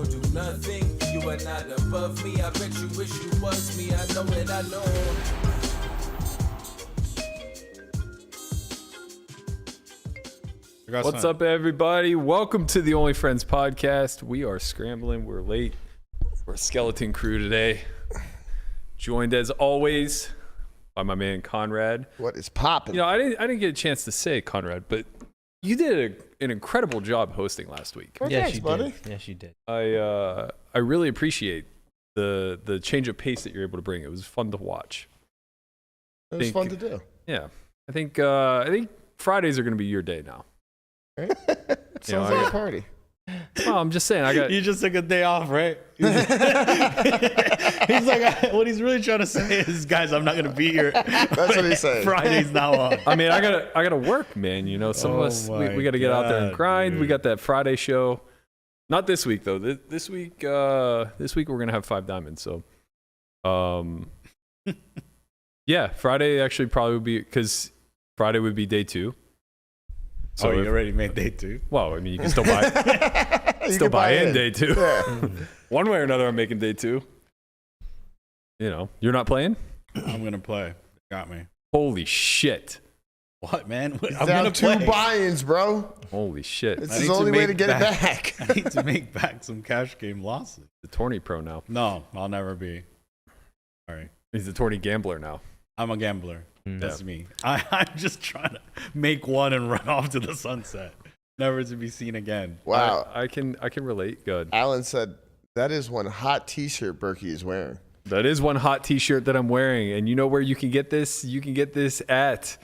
don't do nothing. You are not above me. I bet you wish you was me. I know it, I know. What's up, everybody? Welcome to the OnlyFriends podcast. We are scrambling. We're late. We're a skeleton crew today. Joined as always by my man Conrad. What is popping? You know, I didn't get a chance to say it, Conrad, but you did an incredible job hosting last week. Well, yes, thanks, you buddy. did. Yes, you did. I really appreciate the change of pace that you're able to bring. It was fun to watch. It was fun to do. Yeah, I think Fridays are going to be your day now. Right? Sounds like a party. Well, I'm just saying. You just took a day off, right? He's like, what he's really trying to say is, guys, I'm not gonna be here. That's what he's saying. Friday's now on. I mean, I gotta work, man. You know, some of us we got to get out there and grind. Dude. We got that Friday show. Not this week though. This week we're gonna have Five Diamond. So, yeah, Friday actually probably would be because Friday would be day 2. So you already made day 2. Well, I mean, you can still buy in day 2. Yeah. One way or another, I'm making day 2. You know, you're not playing. I'm gonna play. Got me. Holy shit! What, man? He's I'm down gonna 2 play. buy-ins, bro. Holy shit! It's I his need to only way make to get it back. I need to make back some cash game losses. The tourney pro now. No, I'll never be. Sorry. He's a tourney gambler now. I'm a gambler. That's Yeah. me. I'm just trying to make one and run off to the sunset, never to be seen again. Wow. I can relate. Good. Alan said, that is one hot t-shirt Berkey is wearing. That is one hot t-shirt that I'm wearing. And you know where you can get this? You can get this at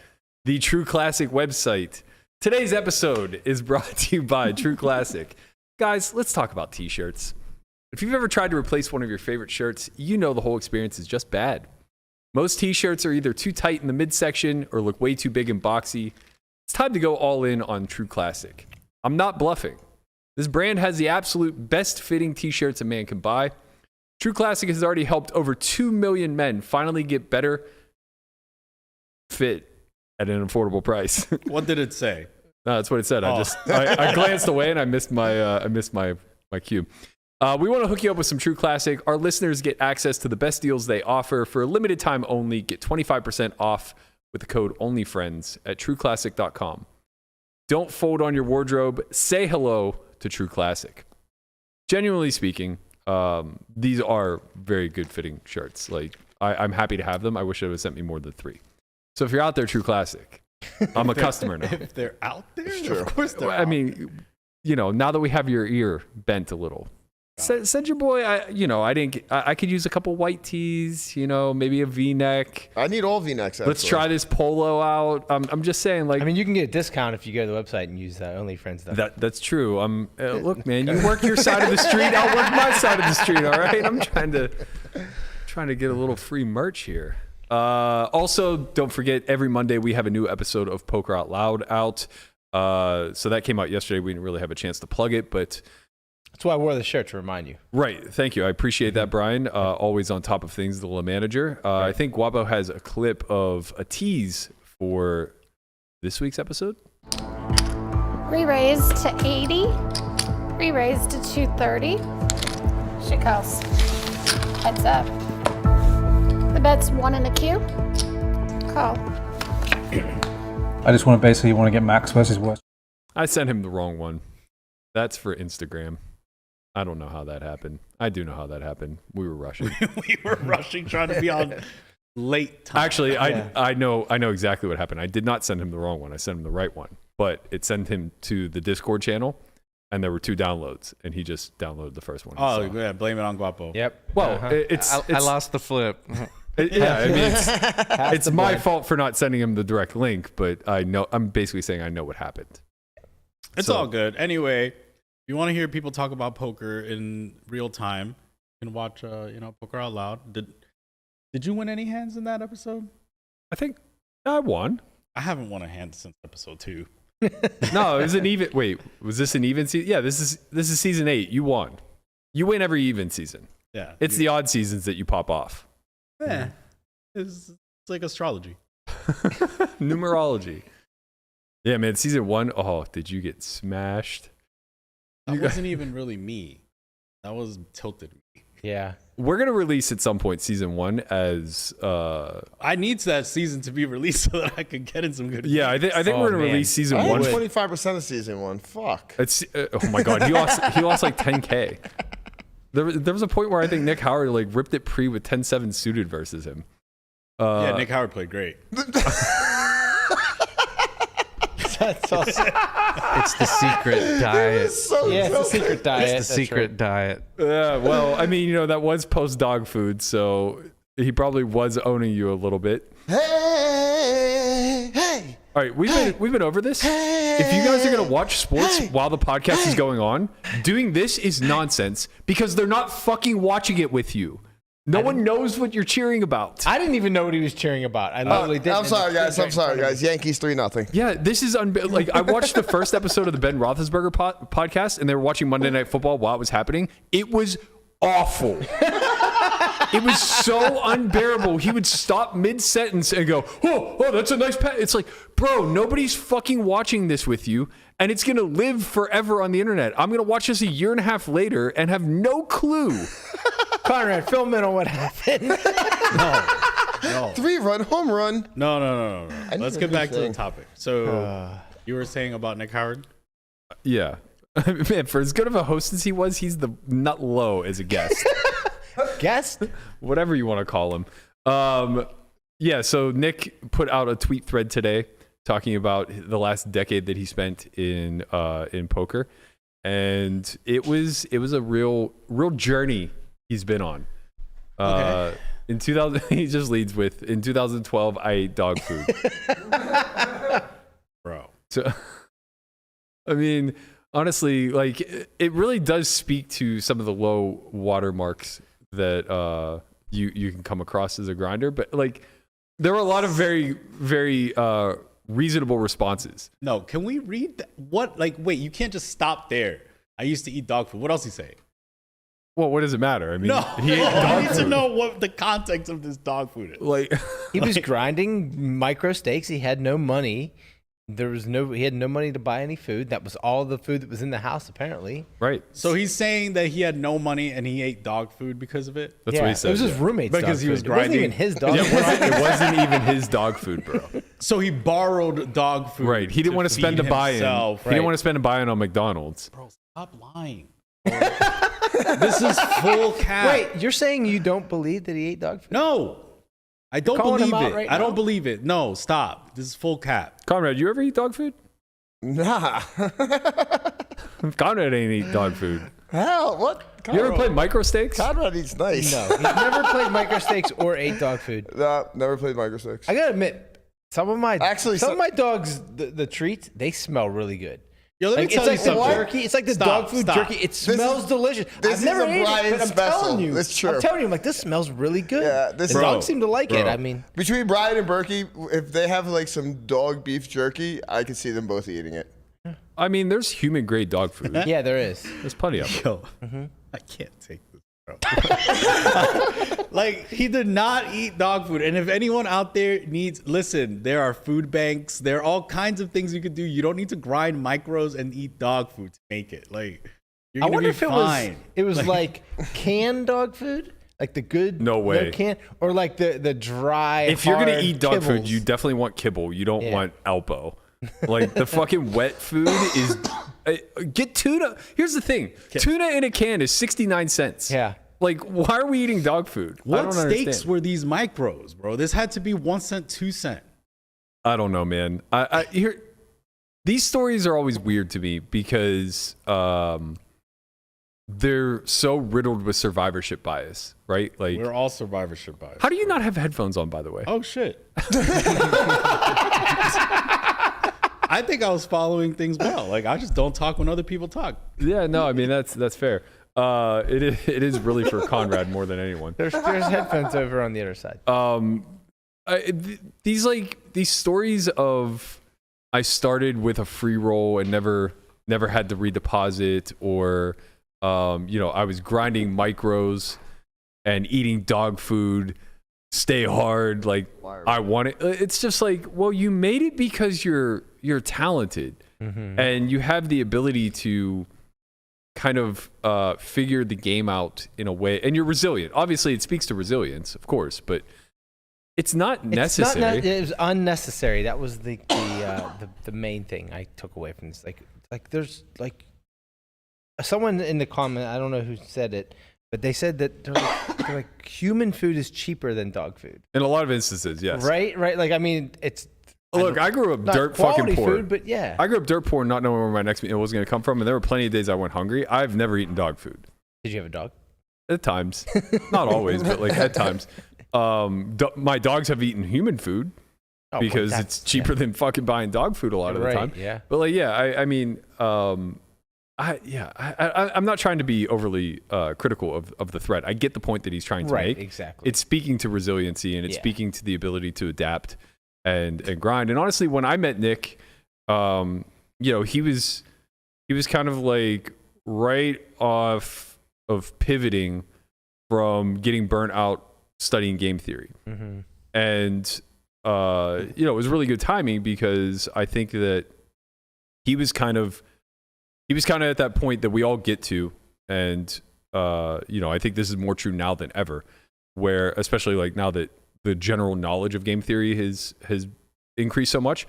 the True Classic website. Today's episode is brought to you by True Classic. Guys, let's talk about t-shirts. If you've ever tried to replace one of your favorite shirts, you know the whole experience is just bad. Most t-shirts are either too tight in the midsection or look way too big and boxy. It's time to go all in on True Classic. I'm not bluffing. This brand has the absolute best fitting t-shirts a man can buy. True Classic has already helped over 2 million men finally get better fit at an affordable price. What did it say? No, that's what it said. Oh. I glanced away and I missed my cue. We want to hook you up with some True Classic. Our listeners get access to the best deals they offer. For a limited time only, get 25% off with the code OnlyFriends at trueclassic.com. Don't fold on your wardrobe. Say hello to True Classic. Genuinely speaking, these are very good fitting shirts. Like I'm happy to have them. I wish it would have sent me more than 3. So if you're out there, True Classic, I'm a customer now. If they're out there, Sure. of course they're I mean, you know, now that we have your ear bent a little, send your boy. I could use a couple white tees. You know, maybe a V-neck. I need all V-necks, actually. Let's try this polo out. I'm just saying, like, I mean, you can get a discount if you go to the website and use OnlyFriends. that's true. Look, man, you work your side of the street. I'll work my side of the street. All right. I'm trying to get a little free merch here. Also, don't forget, every Monday we have a new episode of Poker Out Loud out. So that came out yesterday. We didn't really have a chance to plug it, but That's why I wore the shirt, to remind you. right. Thank you. I appreciate that, Brian. Always on top of things, the little manager. I think Guapo has a clip of a tease for this week's episode. Re-raised to 80. Re-raised to 230. She calls. Heads up. The bet's 1 in a queue. Call. I just want to get Max versus West. I sent him the wrong one. That's for Instagram. I don't know how that happened. I do know how that happened. We were rushing. we were rushing, trying to be on late time. Actually, I know exactly what happened. I did not send him the wrong one. I sent him the right one. But it sent him to the Discord channel, and there were 2 downloads, and he just downloaded the first one. Oh, yeah, blame it on Guapo. Yep. Well, I lost the flip. I mean, it's my fault for not sending him the direct link, but I'm basically saying I know what happened. It's So- all good. Anyway, if you want to hear people talk about poker in real time, you can watch Poker Out Loud. Did you win any hands in that episode? I think I won. I haven't won a hand since episode 2. No, it was an even. Wait, was this an even season? Yeah, this is season 8. You won. You win every even season. Yeah. It's the odd seasons that you pop off. Yeah. It's like astrology. Numerology. Yeah, man. Season 1. Oh, did you get smashed? That wasn't even really me. That was tilted. Yeah. We're gonna release at some point season 1 as I need that season to be released so that I could get in some good. yeah. I think Oh, we're gonna man. release season I 1. had 25% of season 1. Fuck. It's oh my god, he lost like 10K. There was a point where I think Nick Howard like ripped it pre with 10-7 suited versus him. Yeah, Nick Howard played great. That's awesome. It's the secret diet. So Yeah, it's a secret diet. It's That's the secret right. diet. Yeah, well, I mean, that was post dog food, so he probably was owning you a little bit. Hey. All right, we've been over this. If you guys are gonna watch sports while the podcast is going on, doing this is nonsense because they're not fucking watching it with you. No one knows what you're cheering about. I didn't even know what he was cheering about. I literally didn't. I'm sorry, guys. Yankees 3-0. Yeah, this is like I watched the first episode of the Ben Roethlisberger podcast, and they were watching Monday Night Football while it was happening. It was awful. It was so unbearable. He would stop mid-sentence and go, oh, that's a nice pass. It's like, bro, nobody's fucking watching this with you, and it's going to live forever on the internet. I'm going to watch this a year and a half later and have no clue. Conrad, fill me in on what happened. No. 3-run home run. No. Let's get back to the thing. topic. So you were saying about Nick Howard? Yeah. Man, for as good of a host as he was, he's the nut low as a guest. Guest? Whatever you want to call him. Yeah, so Nick put out a tweet thread today talking about the last decade that he spent in poker, and it was a real journey he's been on. Okay. In 2000, he just leads with, in 2012, I ate dog food. Bro. So, I mean, honestly, like it really does speak to some of the low watermarks that you can come across as a grinder. But like, there were a lot of very, very reasonable responses. No, can we read that? What? Like, wait, you can't just stop there. I used to eat dog food. What else he say? Well, what does it matter? I mean, No, he ate I dog need food. to know what the context of this dog food is. Like, He was grinding micro steaks. He had no money. He had no money to buy any food. That was all the food that was in the house, apparently. right. So he's saying that he had no money and he ate dog food because of it? That's what he said. It was his yeah. roommate's Because dog he was food. It wasn't grinding. even his dog Yeah, food. it wasn't even his dog food, bro. So he borrowed dog food. Right. He didn't want to spend feed a buy-in. himself. He didn't want to spend a buy-in on McDonald's. Bro, stop lying. This is full cap. Wait, you're saying you don't believe that he ate dog food? No. I don't calling him believe out it. right I now? don't believe it. No, stop. This is full cap. Conrad, you ever eat dog food? Nah. Conrad ain't eat dog food. Hell, what? You ever played micro steaks? Conrad eats nice. No, he's never played micro steaks or ate dog food. Nah, never played micro six. I gotta admit, some of my Actually, my dogs, the treats, they smell really good. Yo, let me Like, tell it's you like the something. jerky. It's like the Stop, dog food stop. jerky. It smells delicious. this I've never is a ate Brian it, but I'm special. telling you, It's true. I'm telling you, I'm like, this smells really good. Yeah, this the is- dogs seem to like it. Bro. I mean, Between Brian and Berkey, if they have like some dog beef jerky, I could see them both eating it. I mean, there's human grade dog food. yeah, there is. There's plenty of it. Yo, I can't take this, bro. Like, he did not eat dog food. And if anyone out there needs, listen, there are food banks. There are all kinds of things you could do. You don't need to grind micros and eat dog food to make it. Like, you're I gonna wonder be if fine. it was like canned dog food, like the good No way. can, or like the dry. If you're gonna hard eat dog food, kibbles. you definitely want kibble. You don't Yeah. want Alpo. Like the fucking wet food is. Get tuna. Here's the thing: tuna in a can is 69 cents. Yeah. Like, why are we eating dog food? I What don't steaks understand. were these micros, bro? This had to be 1 cent, 2 cent. I don't know, man. I hear these stories are always weird to me because they're so riddled with survivorship bias, right? Like, We're all survivorship bias. how do you not have headphones on, by the way? Oh, shit. I think I was following things well. Like, I just don't talk when other people talk. Yeah, no, I mean that's fair. It is really for Conrad more than anyone. There's headphones over on the other side. These stories of I started with a free roll and never had to redeposit, or I was grinding micros and eating dog food, stay hard, like I want it. It's just like, well, you made it because you're talented and you have the ability to kind of figured the game out in a way, and you're resilient. Obviously, it speaks to resilience, of course, but it's not necessary. It was unnecessary. That was the main thing I took away from this. Like there's like someone in the comment, I don't know who said it, but they said that they're like human food is cheaper than dog food. In a lot of instances, yes. Right. Like I mean, it's. Look, I grew up Not dirt fucking poor. food, but yeah. I grew up dirt poor, not knowing where my next meal was going to come from, and there were plenty of days I went hungry. I've never eaten dog food. Did you have a dog? At times, not always, but like at times. My dogs have eaten human food because it's cheaper than fucking buying dog food a lot of the time. Yeah. But like, yeah, I mean, I'm not trying to be overly critical of the threat. I get the point that he's trying to make. Exactly. It's speaking to resiliency and it's speaking to the ability to adapt and grind. And honestly, when I met Nick, he was kind of like right off of pivoting from getting burnt out studying game theory. Mm-hmm. And it was really good timing because I think that he was kind of at that point that we all get to, and I think this is more true now than ever, where especially like now that the general knowledge of game theory has increased so much,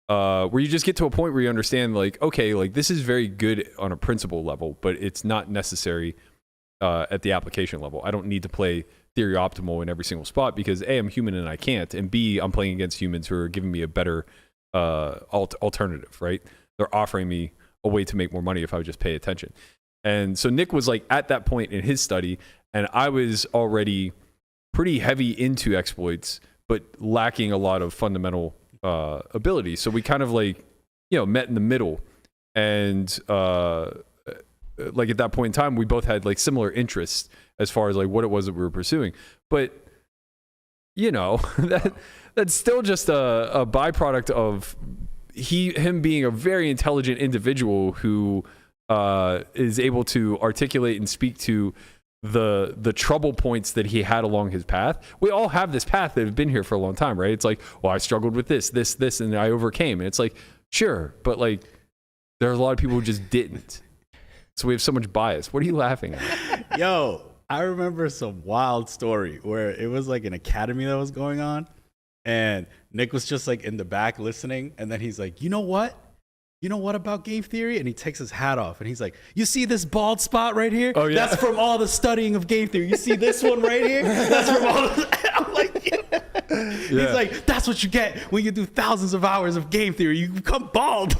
where you just get to a point where you understand like, okay, like this is very good on a principle level, but it's not necessary at the application level. I don't need to play theory optimal in every single spot because A, I'm human and I can't, and B, I'm playing against humans who are giving me a better alternative, right? They're offering me a way to make more money if I would just pay attention. And so Nick was like at that point in his study, and I was already pretty heavy into exploits, but lacking a lot of fundamental ability. So we kind of like, met in the middle, and like at that point in time, we both had like similar interests as far as like what it was that we were pursuing. But that's still just a byproduct of him being a very intelligent individual who is able to articulate and speak to the trouble points that he had along his path. We all have this path that have been here for a long time, right? It's like, well, I struggled with this, and I overcame. And it's like, sure, but like there's a lot of people who just didn't. So we have so much bias. What are you laughing at? Yo, I remember some wild story where it was like an academy that was going on, and Nick was just like in the back listening, and then he's like, you know what about game theory? And he takes his hat off and he's like, you see this bald spot right here? Oh, yeah. That's from all the studying of game theory. You see this one right here? That's from all the... I'm like, yeah. He's like, that's what you get when you do thousands of hours of game theory. You become bald.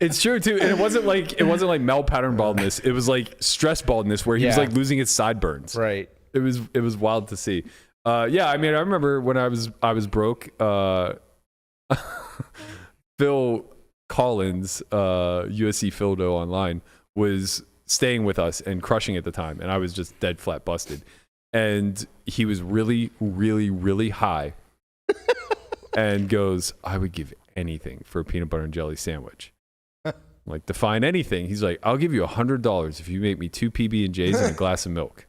It's true too, and it wasn't like Mel pattern baldness. It was like stress baldness, where he was like losing his sideburns. Right. It was wild to see. I mean, I remember when I was broke. Phil Collins, USC Phildo Online, was staying with us and crushing at the time, and I was just dead flat busted. And he was really, really, really high, and goes, "I would give anything for a peanut butter and jelly sandwich." Like, define anything. He's like, "I'll give you $100 if you make me 2 PB&Js and a glass of milk."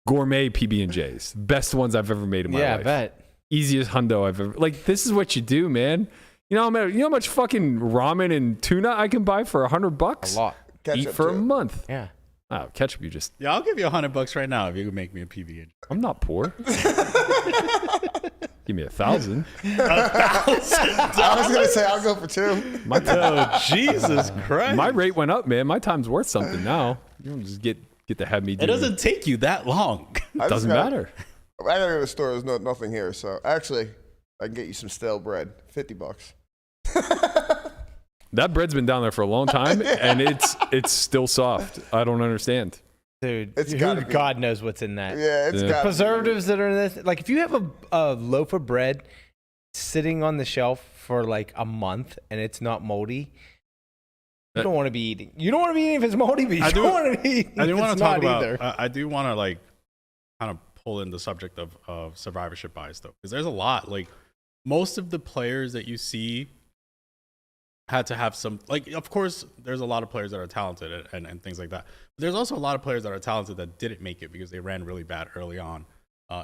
Gourmet PB&Js, best ones I've ever made in my life. Yeah, I bet. Easiest hundo I've ever. Like, this is what you do, man. You know how much fucking ramen and tuna I can buy for $100? A lot. Eat for a month. Yeah. Oh, ketchup, you just. Yeah, I'll give you $100 right now if you can make me a PB&J. I'm not poor. Give me 1,000. I was gonna say I'll go for 2. Jesus Christ! My rate went up, man. My time's worth something now. You don't just get to have me do It doesn't take you that long. Doesn't matter. I gotta go to the store. There's nothing here, so actually, I can get you some stale bread. $50. That bread's been down there for a long time, and it's still soft. I don't understand. Dude, It's gotta be. God knows what's in that. Yeah, it's Yeah. got Preservatives that are in this. Like, if you have a loaf of bread sitting on the shelf for like a month and it's not moldy, you don't want to be eating. You don't want to be eating if it's moldy, but you don't want to be eating I do if want it's to talk not about. either. I do want to like kind of pull in the subject of survivorship bias though, because there's a lot. Like most of the players that you see had to have some. Like, of course, there's a lot of players that are talented and things like that. But there's also a lot of players that are talented that didn't make it because they ran really bad early on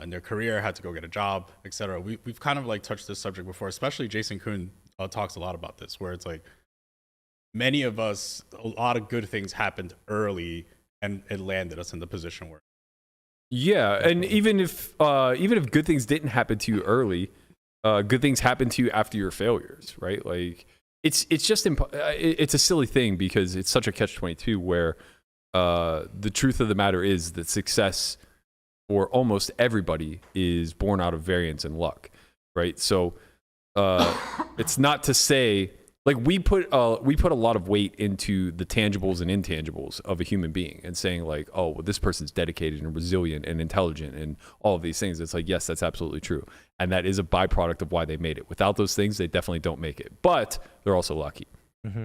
in their career, had to go get a job, etc. We've kind of like touched this subject before, especially Jason Kuhn talks a lot about this, where it's like many of us, a lot of good things happened early, and it landed us in the position we're in. Yeah, and even if good things didn't happen to you early, good things happen to you after your failures, right? Like it's just it's a silly thing because it's such a catch-22 where the truth of the matter is that success for almost everybody is born out of variance and luck, right? So it's not to say like we put a lot of weight into the tangibles and intangibles of a human being and saying like, oh, well, this person's dedicated and resilient and intelligent and all of these things. It's like, yes, that's absolutely true. And that is a byproduct of why they made it. Without those things, they definitely don't make it. But they're also lucky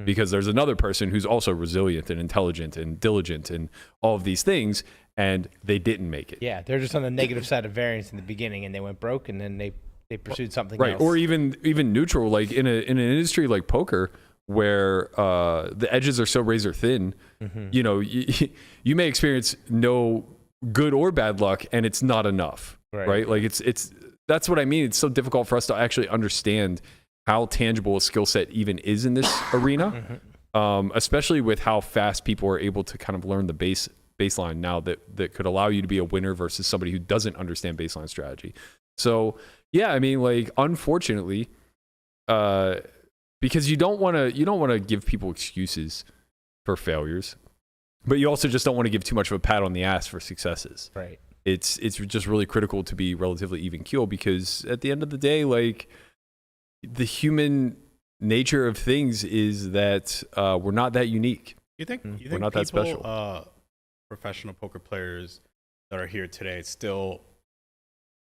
because there's another person who's also resilient and intelligent and diligent and all of these things, and they didn't make it. Yeah, they're just on the negative side of variance in the beginning, and they went broke, and then they pursued something right else. Or even neutral, like in an industry like poker where the edges are so razor thin, you know, you may experience no good or bad luck and it's not enough, right? Like it's that's what I mean. It's so difficult for us to actually understand how tangible a skill set even is in this arena, especially with how fast people are able to kind of learn the baseline now that could allow you to be a winner versus somebody who doesn't understand baseline strategy. So yeah, I mean, like, unfortunately, because you don't want to give people excuses for failures, but you also just don't want to give too much of a pat on the ass for successes. Right. It's just really critical to be relatively even keel because at the end of the day, like, the human nature of things is that we're not that unique. You think we're not that special? Professional poker players that are here today still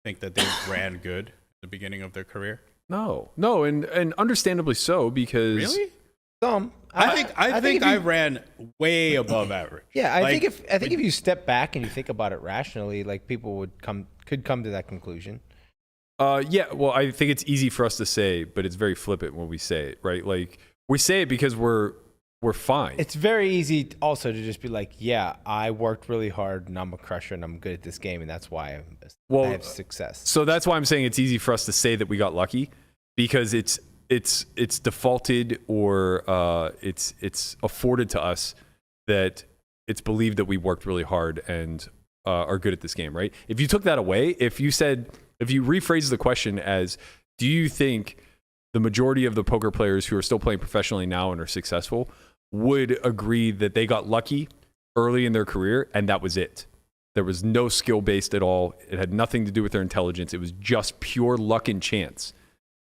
think that they ran good at the beginning of their career? No, and understandably so because really, some. I think I ran way above average. Yeah, I think if you step back and you think about it rationally, like people could come to that conclusion. Yeah, well, I think it's easy for us to say, but it's very flippant when we say it, right? Like we say it because we're fine. It's very easy also to just be like, yeah, I worked really hard and I'm a crusher and I'm good at this game and that's why I have success. So that's why I'm saying it's easy for us to say that we got lucky because it's defaulted or it's afforded to us that it's believed that we worked really hard and are good at this game, right? If you took that away, if you rephrase the question as, do you think the majority of the poker players who are still playing professionally now and are successful would agree that they got lucky early in their career and that was it? There was no skill based at all. It had nothing to do with their intelligence. It was just pure luck and chance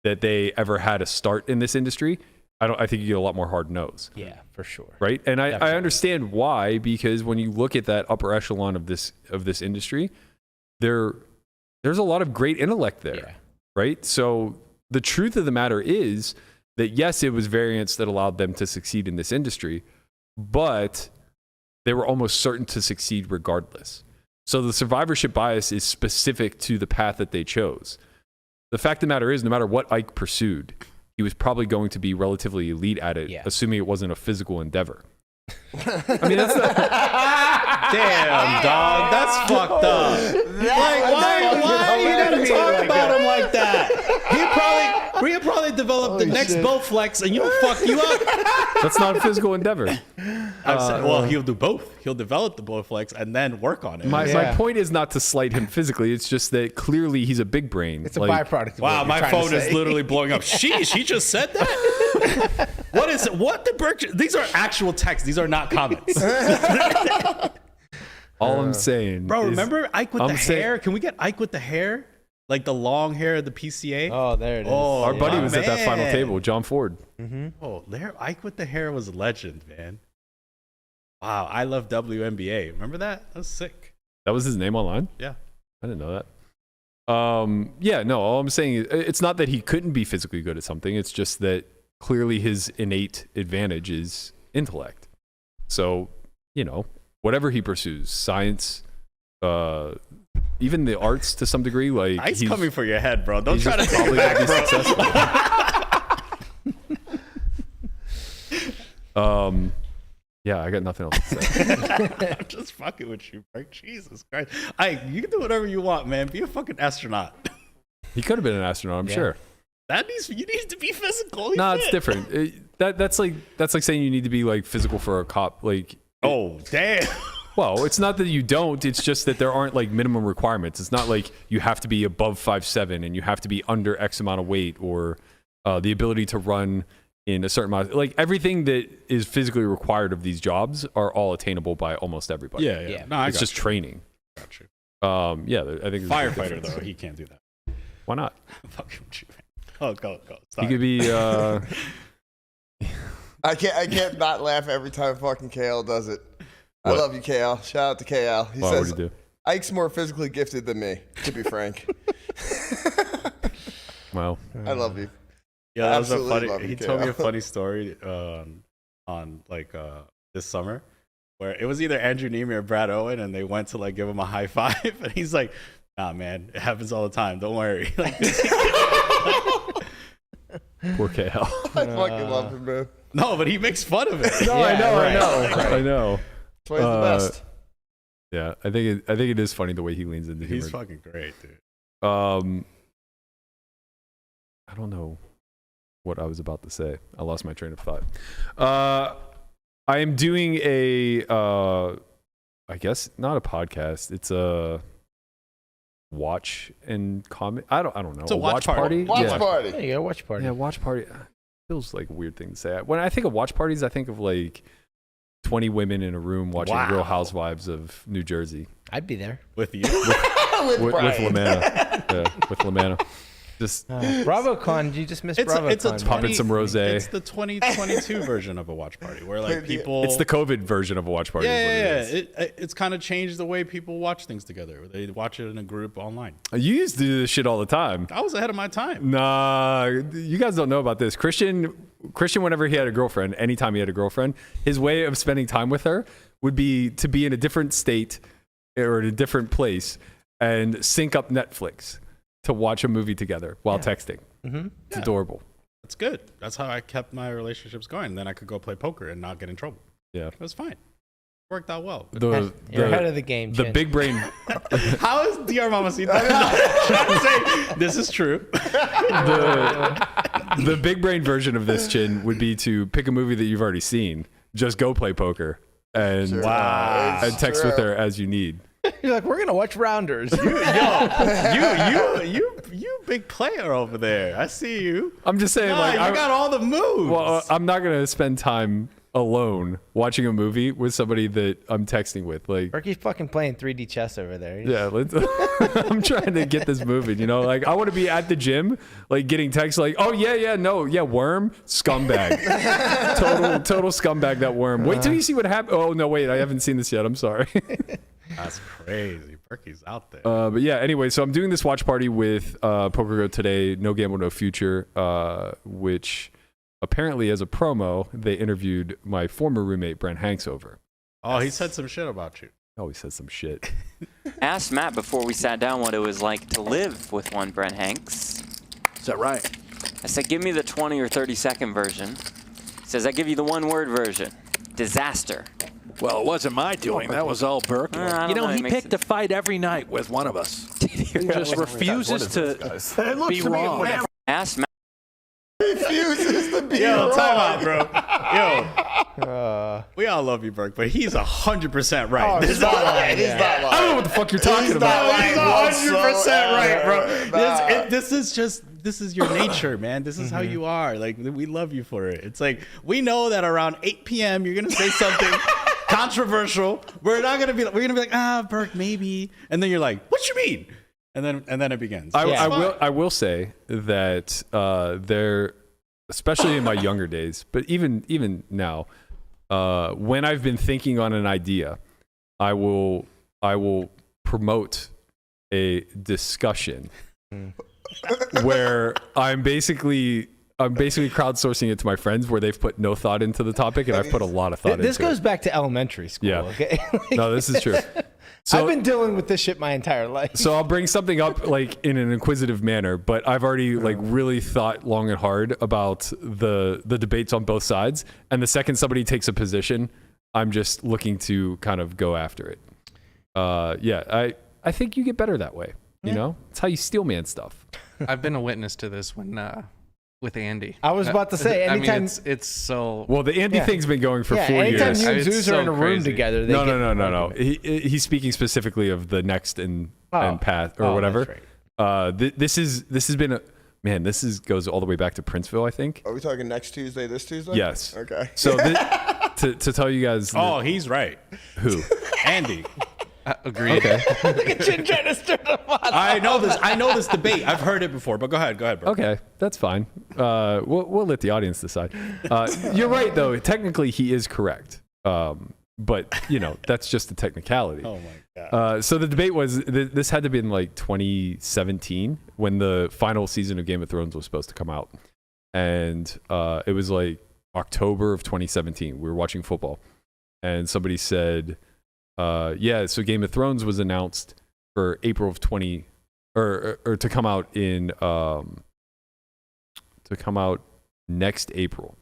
that they ever had a start in this industry. I think you get a lot more hard no's. Yeah, for sure. Right? And I understand why, because when you look at that upper echelon of this industry, there's a lot of great intellect there. Right? So the truth of the matter is that yes, it was variance that allowed them to succeed in this industry, but they were almost certain to succeed regardless. So the survivorship bias is specific to the path that they chose. The fact of the matter is, no matter what Ike pursued, he was probably going to be relatively elite at it, assuming it wasn't a physical endeavor. I mean, that's not... Damn, dog, that's fucked up. Why are you gonna talk about him like that? He'll probably develop the next Bowflex and you'll fuck you up. That's not a physical endeavor. Well, he'll do both. He'll develop the Bowflex and then work on it. My point is not to slight him physically. It's just that clearly he's a big brain. It's a byproduct. Wow, my phone is literally blowing up. Sheesh, he just said that? What is it? What did Berkey? These are actual texts. These are not comments. All I'm saying, bro, remember Ike with the hair? Can we get Ike with the hair? Like the long hair of the PCA? Oh, there it is. Oh, our buddy was at that final table, John Ford. Oh, Ike with the hair was a legend, man. Wow, I love WNBA. Remember that? That was sick. That was his name online? Yeah. I didn't know that. Yeah, no, all I'm saying is it's not that he couldn't be physically good at something. It's just that clearly his innate advantage is intellect. So, whatever he pursues, science, even the arts to some degree, like Ike's coming for your head, bro. Don't try to take it back, bro. Yeah, I got nothing else to say. I'm just fucking with you, bro. Jesus Christ. Ike, you can do whatever you want, man. Be a fucking astronaut. He could have been an astronaut, I'm sure. You need to be physical. No, it's different. that's like saying you need to be like physical for a cop. Like, Oh, damn. well, it's not that you don't. It's just that there aren't like minimum requirements. It's not like you have to be above 5'7" and you have to be under X amount of weight or the ability to run in a certain amount. Like everything that is physically required of these jobs are all attainable by almost everybody. Yeah. No, I It's got just you. training. Got you. Yeah, I think Firefighter, though, he can't do that. Why not? Fucking with you, man. Oh, go. He Sorry. could be. I can't not laugh every time fucking KL does it. I What? love you, KL. Shout out to KL. He What says would he do? Ike's more physically gifted than me, to be frank. Well, I love you. Yeah, that was a Absolutely funny. love you, He told me a KL. funny story on like this summer, where it was either Andrew Neiman or Brad Owen, and they went to like give him a high five, and he's like, "Nah, man, it happens all the time. Don't worry." Like, poor KL. I fucking love him, man. no, but he makes fun of it. No, Yeah, I know. right. I know. That's why he's the best. Yeah, I think it is funny the way he leans into humor. He's fucking great, dude. I don't know what I was about to say. I lost my train of thought. I am doing I guess not a podcast. It's a watch and comment. I don't know. It's a watch party. Watch yeah. party. There you go, watch party. Yeah, watch party. Feels like a weird thing to say. When I think of watch parties, I think of like 20 women in a room watching Wow. Real Housewives of New Jersey I'd be there. With you. with Brian. Lamanna. Yeah, with Lamanna. Just BravoCon, you just missed It's BravoCon. a man. Popping some rosé. It's the 2022 version of a watch party where like Wait, the- people. it's the COVID version of a watch party. is what it is. It's kind of changed the way people watch things together. They watch it in a group online. You used to do this shit all the time. I was ahead of my time. Nah, you guys don't know about this. Christian, whenever he had a girlfriend, anytime he had a girlfriend, his way of spending time with her would be to be in a different state or in a different place and sync up Netflix to watch a movie together while texting. Mm-hmm. It's adorable. That's good. That's how I kept my relationships going. Then I could go play poker and not get in trouble. Yeah. It was fine. Worked out well. You're ahead of the game, The Chin. big brain. How is DR Mamacita trying to say this is true? The big brain version of this, Chin, would be to pick a movie that you've already seen, just go play poker, and Wow. and text with her as you need. You're like, we're gonna watch Rounders. You big player over there. I see you. I'm just saying, Nah, like, you got all the moves. well, I'm not gonna spend time alone watching a movie with somebody that I'm texting with. Like, Berkey's fucking playing 3D chess over there. He's- yeah, I'm trying to get this moving. You know, like I want to be at the gym, like getting texts like, "Oh yeah, worm, scumbag, total scumbag." That worm. Wait till you see what happened. Oh no, wait, I haven't seen this yet. I'm sorry. That's crazy. Berkey's out there. But yeah, anyway, so I'm doing this watch party with Poker Go today, No Gamble, No Future, which apparently as a promo, they interviewed my former roommate, Brent Hanks, over. Oh, he said some shit about you. Oh, he said some shit. Asked Matt before we sat down what it was like to live with one Brent Hanks. Is that right? I said, give me the 20 or 30-second version. He says, I give you the one-word version. Disaster. Well, it wasn't my doing. That was all Burke. I You don't know, know, he it makes picked a fight every night with one of us. He Really? just refuses to be wrong. Asked Matt. Refuses to be Yo, wrong. time out, bro. Yo, we all love you, Burke, but he's 100% right. He's not lying. He's not I don't know lying. what the fuck you're talking He's about. not lying. He's 100% right, bro. Nah. This is your nature, man. This is how you are. Like, we love you for it. It's like, we know that around 8 p.m. you're going to say something controversial. We're going to be like, Burke, maybe. And then you're like, what you mean? And then it begins. I will say that there, especially in my younger days, but even now, when I've been thinking on an idea, I will promote a discussion where I'm basically crowdsourcing it to my friends where they've put no thought into the topic and I've put a lot of thought into it. This goes back to elementary school. Yeah. Okay? No, this is true. So, I've been dealing with this shit my entire life. So I'll bring something up like in an inquisitive manner, but I've already like really thought long and hard about the debates on both sides. And the second somebody takes a position, I'm just looking to kind of go after it. I think you get better that way. You know, it's how you steel man stuff. I've been a witness to this when with Andy. I was about to say, I mean, anytime. it's so. Well, the Andy thing's been going for 4 anytime years. you and It's Zeus so are in a room crazy. together, they No, get no. He's speaking specifically of the next and path or Oh, whatever. that's right. This has been man. Goes all the way back to Princeville, I think. Are we talking next Tuesday, this Tuesday? Yes. Okay. So to tell you guys, Oh, he's right. who? Andy. Agreed. Okay. I know this debate. I've heard it before, but go ahead, bro. Okay, that's fine. We'll let the audience decide. You're right, though. Technically, he is correct. But that's just the technicality. Oh my god. So the debate was this had to be in like 2017 when the final season of Game of Thrones was supposed to come out, and it was like October of 2017. We were watching football, and somebody said, "Yeah, so Game of Thrones was announced for April of 20, or to come out in next April."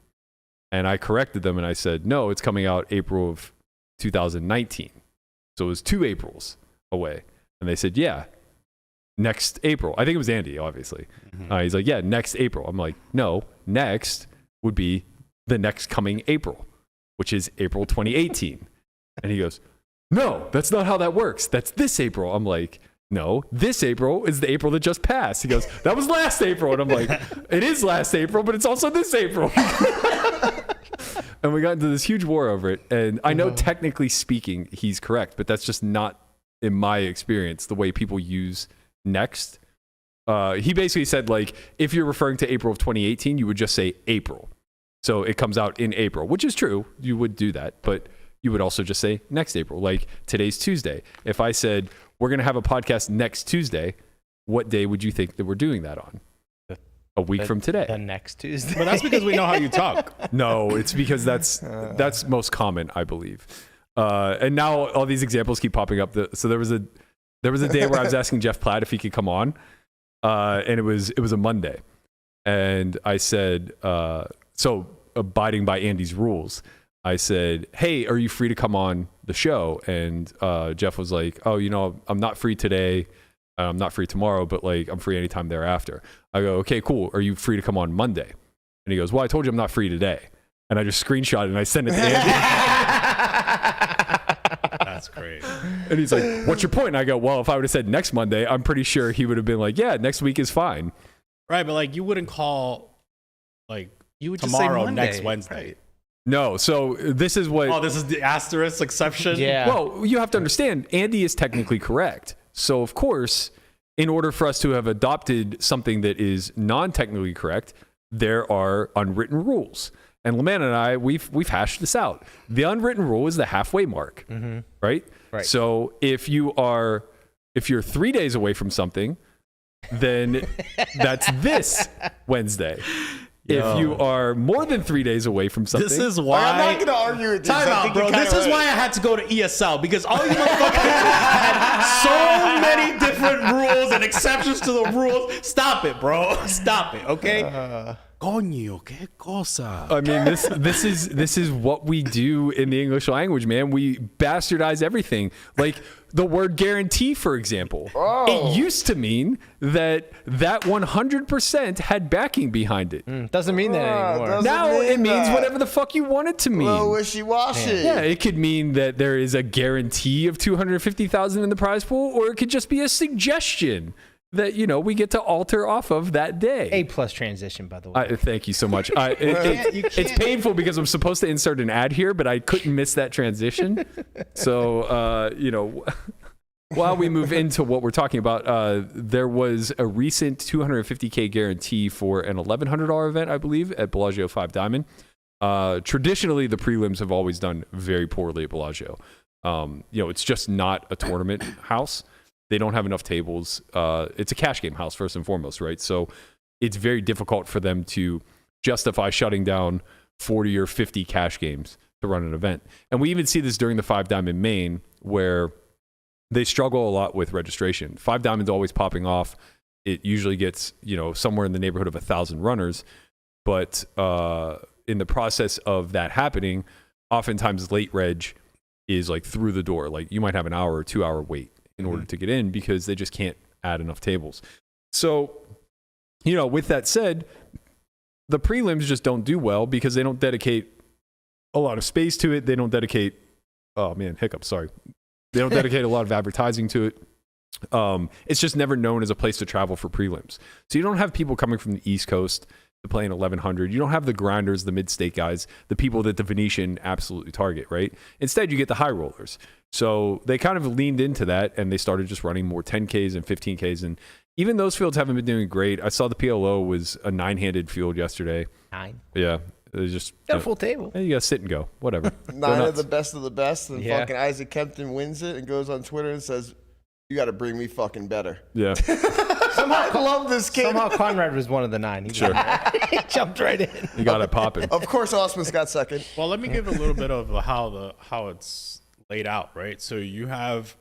And I corrected them and I said, "No, it's coming out April of 2019." So it was 2 Aprils away. And they said, "Yeah, next April." I think it was Andy, obviously. He's like, "Yeah, next April." I'm like, "No, next would be the next coming April, which is April 2018. And he goes, "No, that's not how that works. That's this April." I'm like, "No, this April is the April that just passed." He goes, "That was last April." And I'm like, "It is last April, but it's also this April." And we got into this huge war over it. And I know technically speaking, he's correct, but that's just not, in my experience, the way people use next. He basically said, like, if you're referring to April of 2018, you would just say April. So it comes out in April, which is true. You would do that, but you would also just say next April. Like today's Tuesday. If I said, we're going to have a podcast next Tuesday, what day would you think that we're doing that on? A week from today. The next Tuesday. But that's because we know how you talk. No, it's because that's most common, I believe. And now all these examples keep popping up. So there was a day where I was asking Jeff Platt if he could come on, and it was a Monday, and I said, so abiding by Andy's rules, I said, "Hey, are you free to come on the show?" And Jeff was like, "Oh, I'm not free today. I'm not free tomorrow, but like I'm free anytime thereafter." I go, "Okay, cool. Are you free to come on Monday?" And he goes, "Well, I told you I'm not free today." And I just screenshot it and I sent it to Andy. That's great. And he's like, "What's your point?" And I go, "Well, if I would have said next Monday, I'm pretty sure he would have been like, yeah, next week is fine." Right, but like you wouldn't call like You would just say tomorrow Monday, next Wednesday. right? No, so this is what. Oh, this is the asterisk exception? Yeah. Well, you have to understand, Andy is technically correct. So, of course, in order for us to have adopted something that is non-technically correct, there are unwritten rules. And LeMan and I, we've hashed this out. The unwritten rule is the halfway mark, right? Right. So if you're 3 days away from something, then that's this Wednesday. If you are more than 3 days away from something, This is why. I'm not gonna argue with you. Time out, bro. This is why I had to go to ESL because all you motherfuckers had so many different rules and exceptions to the rules. Stop it, bro. Stop it, okay? Coño, qué cosa. I mean, this is what we do in the English language, man. We bastardize everything. Like the word guarantee, for example. It used to mean that 100% had backing behind it. Doesn't mean that anymore. doesn't Now mean it means that. whatever the fuck you want it to mean. Well, wishy-washy. Yeah, it could mean that there is a guarantee of $250,000 in the prize pool, or it could just be a suggestion that we get to alter off of that day. A+ transition, by the way. Thank you so much. It's painful because I'm supposed to insert an ad here, but I couldn't miss that transition. So, while we move into what we're talking about, there was a recent $250K guarantee for an $1,100 event, I believe, at Bellagio Five Diamond. Traditionally, the prelims have always done very poorly at Bellagio. It's just not a tournament house. They don't have enough tables. It's a cash game house, first and foremost, right? So it's very difficult for them to justify shutting down 40 or 50 cash games to run an event. And we even see this during the Five Diamond main, where they struggle a lot with registration. Five Diamond's always popping off. It usually gets, somewhere in the neighborhood of 1,000 runners. But in the process of that happening, oftentimes late reg is like through the door. Like you might have an hour or 2 hour wait in order to get in because they just can't add enough tables. So, with that said, the prelims just don't do well because they don't dedicate a lot of space to it. They don't dedicate, oh man, hiccups, sorry. They don't dedicate a lot of advertising to it. It's just never known as a place to travel for prelims. So you don't have people coming from the East Coast to play in 1100. You don't have the grinders, the mid-state guys, the people that the Venetian absolutely target, right? Instead, you get the high rollers. So they kind of leaned into that, and they started just running more 10Ks and 15Ks. And even those fields haven't been doing great. I saw the PLO was a 9-handed field yesterday. 9. Yeah. It was just Got a full table. You got to sit and go, whatever. 9 of the best, and Yeah. fucking Isaac Kempton wins it and goes on Twitter and says, "You got to bring me fucking better." Yeah. I love this kid. Somehow Conrad was one of the 9. He, he jumped right in. You got it popping. Of course, Osman's got second. Well, let me give a little bit of how it's laid out, right? So you have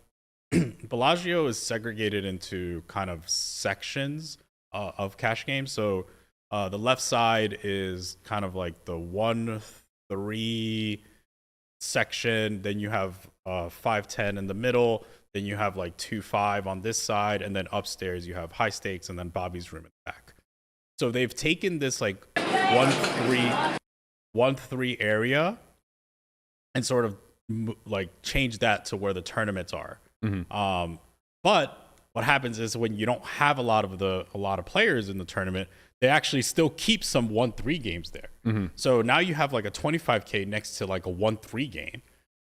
Bellagio is segregated into kind of sections of cash games. So the left side is kind of like the 1-3 section. Then you have 5-10 in the middle. Then you have like 2-5 on this side, and then upstairs you have high stakes, and then Bobby's room in the back. So they've taken this like 1-3 area and sort of like changed that to where the tournaments are. Mm-hmm. But what happens is when you don't have a lot of players in the tournament, they actually still keep some 1-3 games there. Mm-hmm. So now you have like a 25K next to like a 1-3 game,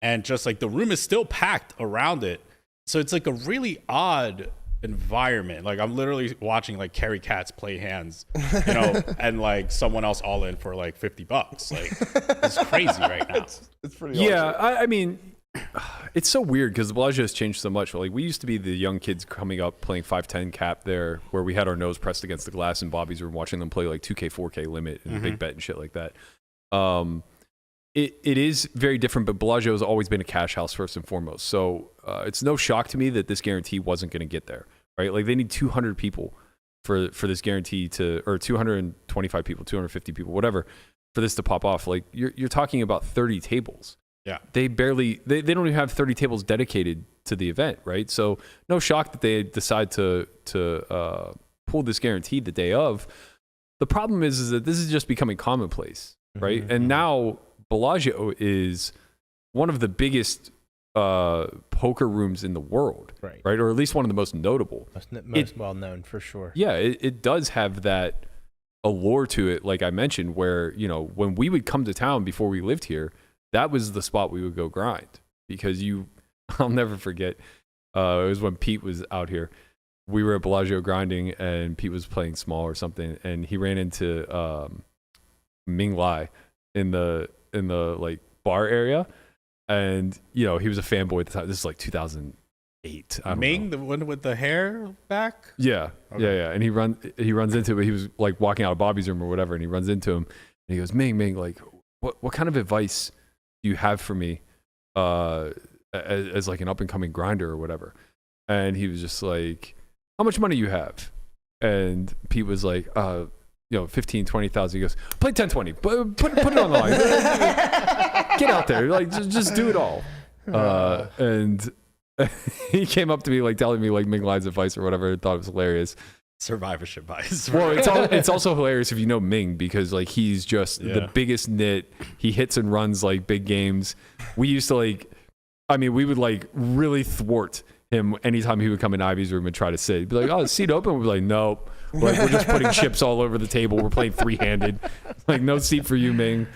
and just like the room is still packed around it. So it's like a really odd environment. Like I'm literally watching like Kerry Katz play hands, you know, and like someone else all in for like $50. Like it's crazy right now. It's pretty Yeah, awesome. I mean, it's so weird because the Bellagio has changed so much. Like we used to be the young kids coming up playing 5-10 cap there, where we had our nose pressed against the glass in Bobby's room, watching them play like 2K, 4K limit and big bet and shit like that. It is very different, but Bellagio has always been a cash house first and foremost. So it's no shock to me that this guarantee wasn't going to get there, right? Like they need 200 people for this guarantee to, or 225 people, 250 people, whatever, for this to pop off. Like you're talking about 30 tables. Yeah. They don't even have 30 tables dedicated to the event, right? So no shock that they decide to pull this guarantee the day of. The problem is that this is just becoming commonplace, right? Mm-hmm. And now Bellagio is one of the biggest poker rooms in the world, Right. Or at least one of the most notable. Most well known for sure. Yeah, it does have that allure to it, like I mentioned, where, you know, when we would come to town before we lived here, that was the spot we would go grind because I'll never forget, it was when Pete was out here. We were at Bellagio grinding and Pete was playing small or something, and he ran into Ming Lai in the like bar area, and you know he was a fanboy at the time. This is like 2008. Ming, the one with the hair back? Yeah, Okay. yeah. And he runs into him, but he was like walking out of Bobby's room or whatever, and he runs into him and he goes, Ming, like what kind of advice do you have for me as like an up and coming grinder or whatever? And he was just like, how much money you have? And Pete was like, 15, 20,000. He goes, play 10, 20, put it on the line. Get out there. Like, just do it all. And he came up to me, like, telling me, like, Ming Lai's advice or whatever. I thought it was hilarious. Survivorship bias. Well, it's also hilarious if you know Ming, because, like, he's just the biggest nit. He hits and runs, like, big games. We used to, we would, like, really thwart him anytime he would come in Ivy's room and try to sit. He'd be like, oh, seat open? We'd be like, nope. Like, we're just putting chips all over the table. We're playing 3-handed. Like, no seat for you, Ming.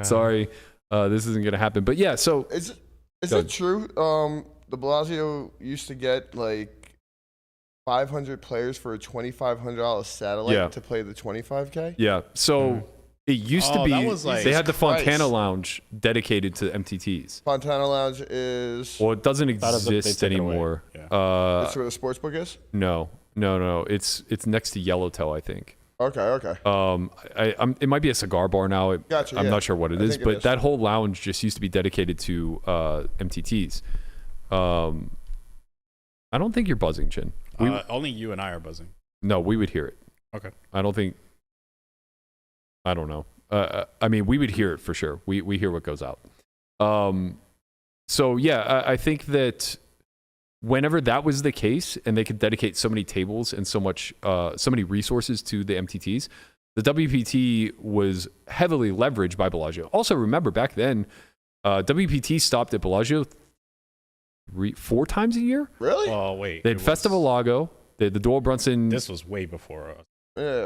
Sorry. This isn't going to happen. But yeah, so. Is it true? The Bellagio used to get like 500 players for a $2,500 satellite to play the 25K? Yeah. So it used to be, that was like, they had the Fontana Lounge dedicated to MTTs. Fontana Lounge is. Well, it doesn't exist anymore. That's where the sports book is? No. It's next to Yellowtail, I think. Okay. It might be a cigar bar now. I'm not sure what it is, but that whole lounge just used to be dedicated to MTTs. I don't think you're buzzing, Chin. Only you and I are buzzing. No, we would hear it. Okay. I don't know. We would hear it for sure. We hear what goes out. So yeah, I think that whenever that was the case and they could dedicate so many tables and so many resources to the MTTs, The WPT was heavily leveraged by Bellagio. Also, remember back then, WPT stopped at Bellagio 4 times a year. Really? Oh wait. They had Festival Lago. They had the Doyle Brunson. This was way before us.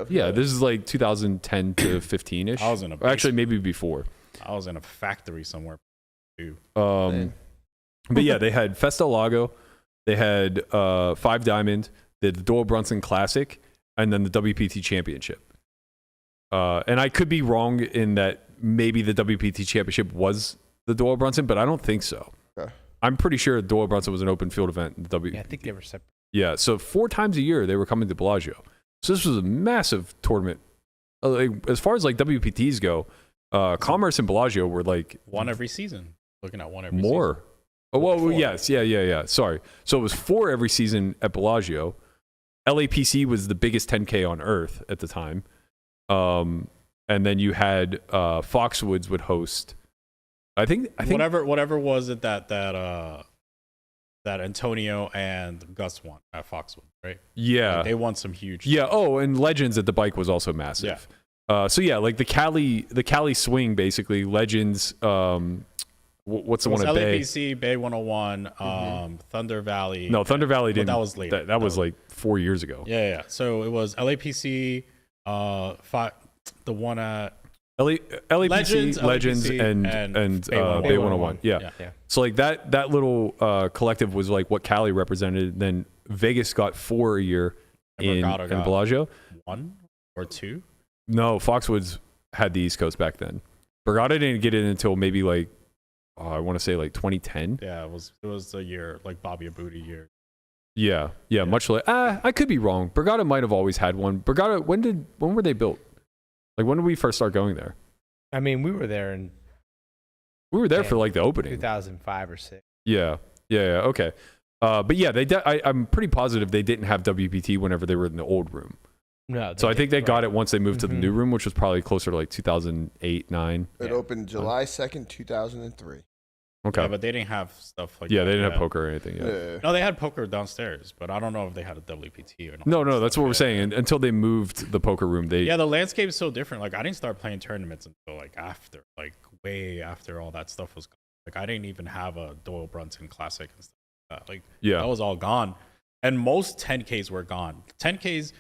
Yeah, this is like 2010 to 15 ish. I was in a actually maybe before. I was in a factory somewhere too. But yeah, they had Festa Lago, they had Five Diamond, they had the Doyle Brunson Classic, and then the WPT Championship. And I could be wrong in that maybe the WPT Championship was the Doyle Brunson, but I don't think so. Okay. I'm pretty sure Doyle Brunson was an open field event in the WPT. Yeah, I think they were separate. Yeah, so 4 times a year they were coming to Bellagio. So this was a massive tournament. As far as like WPTs go, Commerce and Bellagio were like one every season. Looking at one every more. season. Oh well, yes, yeah. Sorry. So it was 4 every season at Bellagio. LAPC was the biggest 10K on earth at the time. And then you had Foxwoods would host. I think whatever was it that Antonio and Gus won at Foxwood, right? Yeah, like they won some huge. Yeah. Oh, and Legends at the bike was also massive. Yeah. So yeah, like the Cali swing basically. Legends. What's the one at Bay? LAPC, Bay 101, Thunder Valley. No, Thunder Valley didn't. That was later. That was like 4 years ago. Yeah. So it was LAPC, the one at LAPC, Legends, and Bay 101. Yeah. So like that little collective was like what Cali represented. Then Vegas got 4 a year in Bellagio. 1 or 2? No, Foxwoods had the East Coast back then. Borgata didn't get in until maybe like I want to say like 2010. Yeah, it was a year like Bobby Abudi year. Yeah. Much like I could be wrong. Borgata might have always had one. Borgata, when were they built? Like when did we first start going there? I mean, we were there for like the opening, 2005 or 6. Yeah. Okay. But yeah, I'm pretty positive they didn't have WPT whenever they were in the old room. No. So I think they got it once they moved to the new room, which was probably closer to like 2008, 9. It opened July 2nd, 2003. Okay. Yeah, but they didn't have stuff like that. Yeah, they didn't have poker or anything yet. Yeah. No, they had poker downstairs, but I don't know if they had a WPT or not. No, that's what we're saying. Until they moved the poker room, the landscape is so different. Like I didn't start playing tournaments until way after all that stuff was gone. Like I didn't even have a Doyle Brunson Classic and stuff like that. Like that was all gone. And most 10Ks were gone. 10Ks,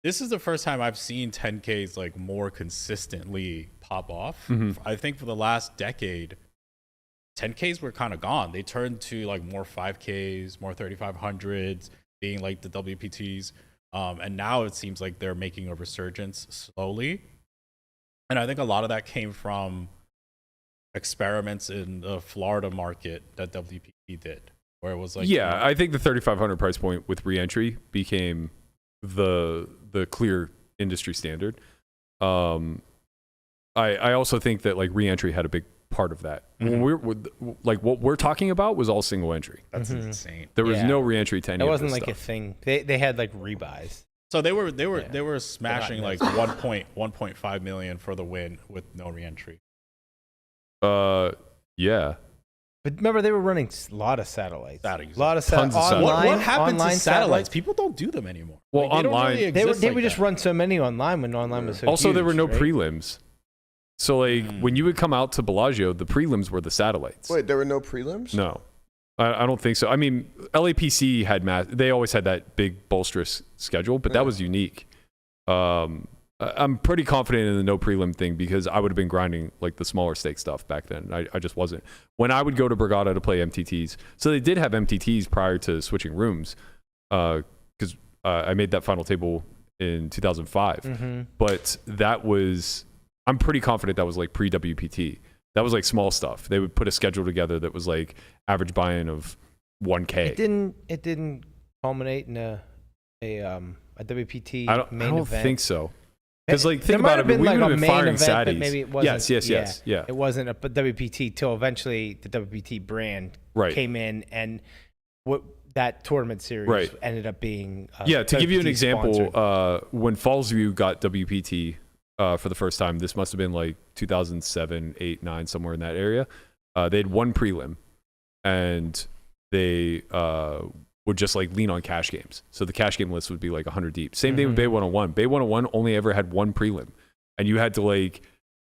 this is the first time I've seen 10Ks like more consistently pop off. I think for the last decade, 10Ks were kind of gone. They turned to like more 5Ks, more 3500s, being like the WPTs. And now it seems like they're making a resurgence slowly. And I think a lot of that came from experiments in the Florida market that WPT did, where it was like... Yeah, I think the 3,500 price point with re-entry became the clear industry standard. I also think that like re-entry had a big part of that. When what we're talking about was all single entry. That's insane. There was no re-entry to any of this stuff. It wasn't like a thing. They had like rebuys. So they were smashing like 1.5 million for the win with no re-entry. Yeah. But remember, they were running a lot of satellites. Tons of satellites. Online, what happened to online satellites? People don't do them anymore. Well, like, online, they would just run so many online when online was so also huge, there were no right? prelims. So like when you would come out to Bellagio, the prelims were the satellites. Wait, there were no prelims? No, I don't think so. I mean, LAPC had they always had that big bolsterous schedule, but that was unique. I'm pretty confident in the no prelim thing because I would have been grinding like the smaller stake stuff back then. I just wasn't. When I would go to Borgata to play MTTs, so they did have MTTs prior to switching rooms, because I made that final table in 2005. But that was, I'm pretty confident that was like pre-WPT. That was like small stuff. They would put a schedule together that was like average buy-in of 1K. It didn't culminate in a WPT I don't event. think so. Because like think there might about have it, been we like would a have been main firing event, but Saddies. maybe it wasn't. Yes. It wasn't a WPT till eventually the WPT brand came in, and what that tournament series ended up being. To give you an example, sponsored. when Fallsview got WPT for the first time, this must have been like 2007, 8, 9, somewhere in that area. They had one prelim, and they would just like lean on cash games. So the cash game list would be like 100 deep. Same thing with Bay 101. Bay 101 only ever had one prelim. and you had to like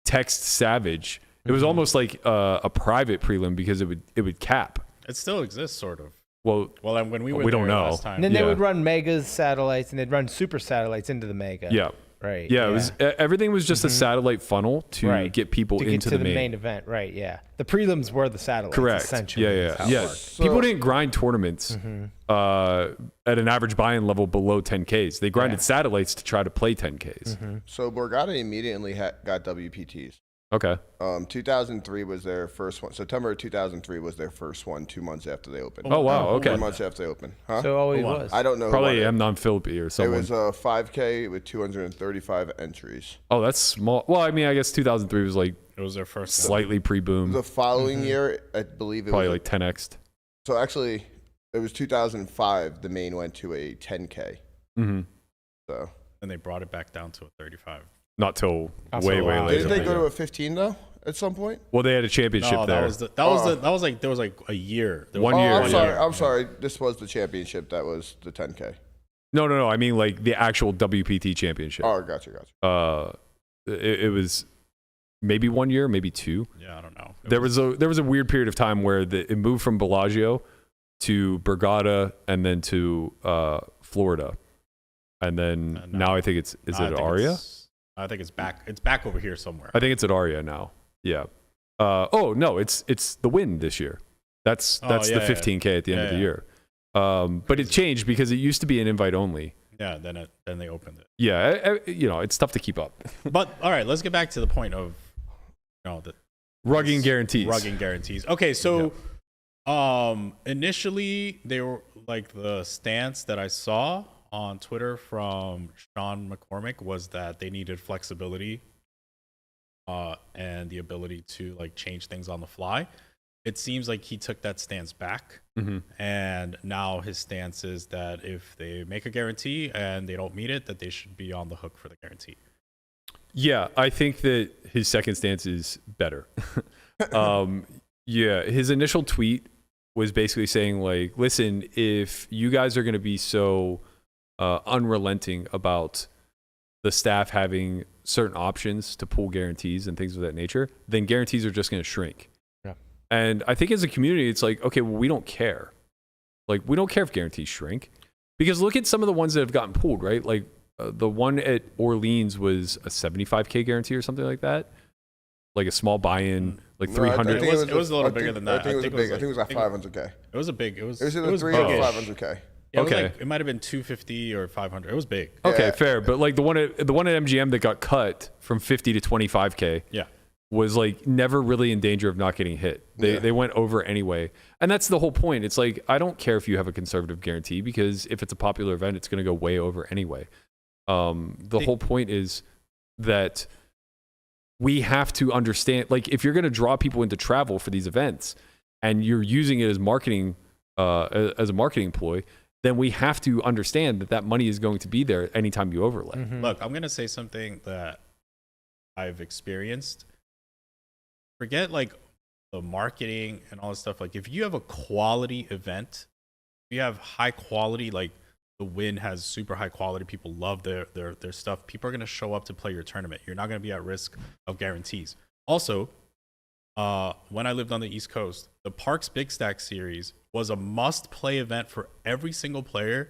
text Savage. It was almost like a private prelim because it would cap. It still exists, sort of. Well, when we were we don't there know. last time. And then they would run megas satellites, and they'd run super satellites into the mega. Yeah. Right. Yeah, it was everything was just a satellite funnel to get people to get into to the main event. Right. Yeah. The prelims were the satellites. Correct. Essentially. Yeah. People didn't grind tournaments at an average buy-in level below 10Ks. They grinded satellites to try to play 10Ks. So Borgata immediately got WPTs. Okay. 2003 was their first one. September of 2003 was their first one. 2 months after they opened. Oh wow. Okay. 2 months after they opened. Huh? So always was. I don't know. Probably Amnon Philippi or It someone. was a 5K with 235 entries. Oh, that's small. Well, I mean, I guess 2003 was like It was their first one. slightly pre-boom. The following year, I believe it Probably was like 10x. So actually, it was 2005. The main went to a 10K. Mm-hmm. So And they brought it back down to a 35. Not till That's way a lot. later. didn't they go to a 15 though at some point? Well, they had a championship No, there. there was like a year. There was 1 year. I'm one sorry. year. I'm sorry. This was the championship. That was the 10K. No. I mean, like the actual WPT championship. Oh, gotcha. It was maybe 1 year, maybe 2. Yeah, I don't know. There was a weird period of time where it moved from Bellagio to Borgata and then to Florida, and then now I think it's it Aria? I think it's back. It's back over here somewhere. I think it's at Aria now. Yeah. Oh no, it's the Win this year. That's the 15K at the end of the year. But it changed because it used to be an invite only. Yeah. Then they opened it. Yeah, it's tough to keep up. But all right, let's get back to the point of the Rugging guarantees. Rugging guarantees. Okay, so initially they were like the stance that I saw on Twitter from Sean McCormick was that they needed flexibility and the ability to like change things on the fly. It seems like he took that stance back, and now his stance is that if they make a guarantee and they don't meet it, that they should be on the hook for the guarantee. Yeah, I think that his second stance is better. His initial tweet was basically saying like, listen, if you guys are going to be so unrelenting about the staff having certain options to pull guarantees and things of that nature, then guarantees are just going to shrink. Yeah. And I think as a community, it's like, okay, well, we don't care. Like, we don't care if guarantees shrink, because look at some of the ones that have gotten pulled, right? Like the one at Orleans was a 75K guarantee or something like that. Like a small buy-in, like 300. It was a little bigger than that. I think it was like 500K. It was a big. It was either 300 or 500K. Yeah, Okay. It might have been 250 or 500. It was big. Okay, Yeah. fair. But like the one at MGM that got cut from 50 to 25K Yeah. was like never really in danger of not getting hit. They went over anyway. And that's the whole point. It's like, I don't care if you have a conservative guarantee, because if it's a popular event, it's going to go way over anyway. The whole point is that we have to understand, like, if you're going to draw people into travel for these events and you're using it as marketing, as a marketing ploy, then we have to understand that money is going to be there anytime you overlay. Look, I'm going to say something that I've experienced. Forget like the marketing and all this stuff. Like, if you have a quality event, if you have high quality, like the Win has super high quality, people love their stuff, people are going to show up to play your tournament. You're not going to be at risk of guarantees. Also, when I lived on the East Coast, the Parks Big Stack series was a must-play event for every single player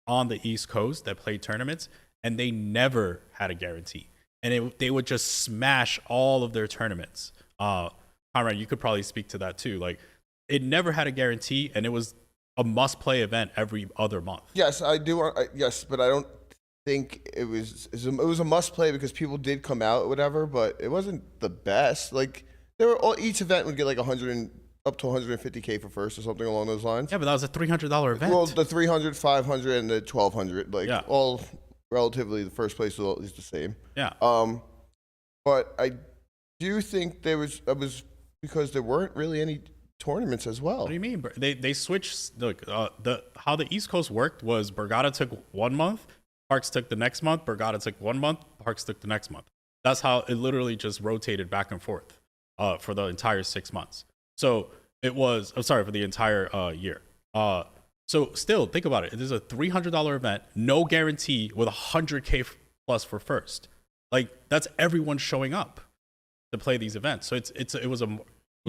on the East Coast that played tournaments, and they never had a guarantee. And they would just smash all of their tournaments. Conrad, you could probably speak to that too. Like, it never had a guarantee, and it was a must-play event every other month. Yes, I do. Yes, but I don't think it was a must-play because people did come out or whatever, but it wasn't the best. Like, each event would get like 100 up to 150K for first or something along those lines. Yeah, but that was a $300 event. Well, the 300, 500, and the 1200, like all relatively, the first place is the same. Yeah. But I do think it was because there weren't really any tournaments as well. What do you mean? They switched. Look, how the East Coast worked was Borgata took 1 month, Parks took the next month, Borgata took 1 month, Parks took the next month. That's how it literally just rotated back and forth for the entire 6 months. So it was, for the entire year. So still, think about it. It is a $300 event, no guarantee, with 100K plus for first. like that's everyone showing up to play these events. So it was a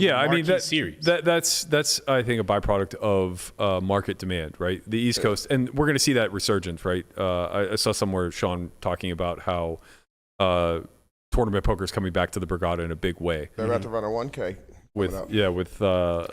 I mean series. That's I think a byproduct of market demand, right? The East Coast, and we're going to see that resurgence, right? I saw somewhere Sean talking about how tournament poker is coming back to the Borgata in a big way. They're about to run a 1K with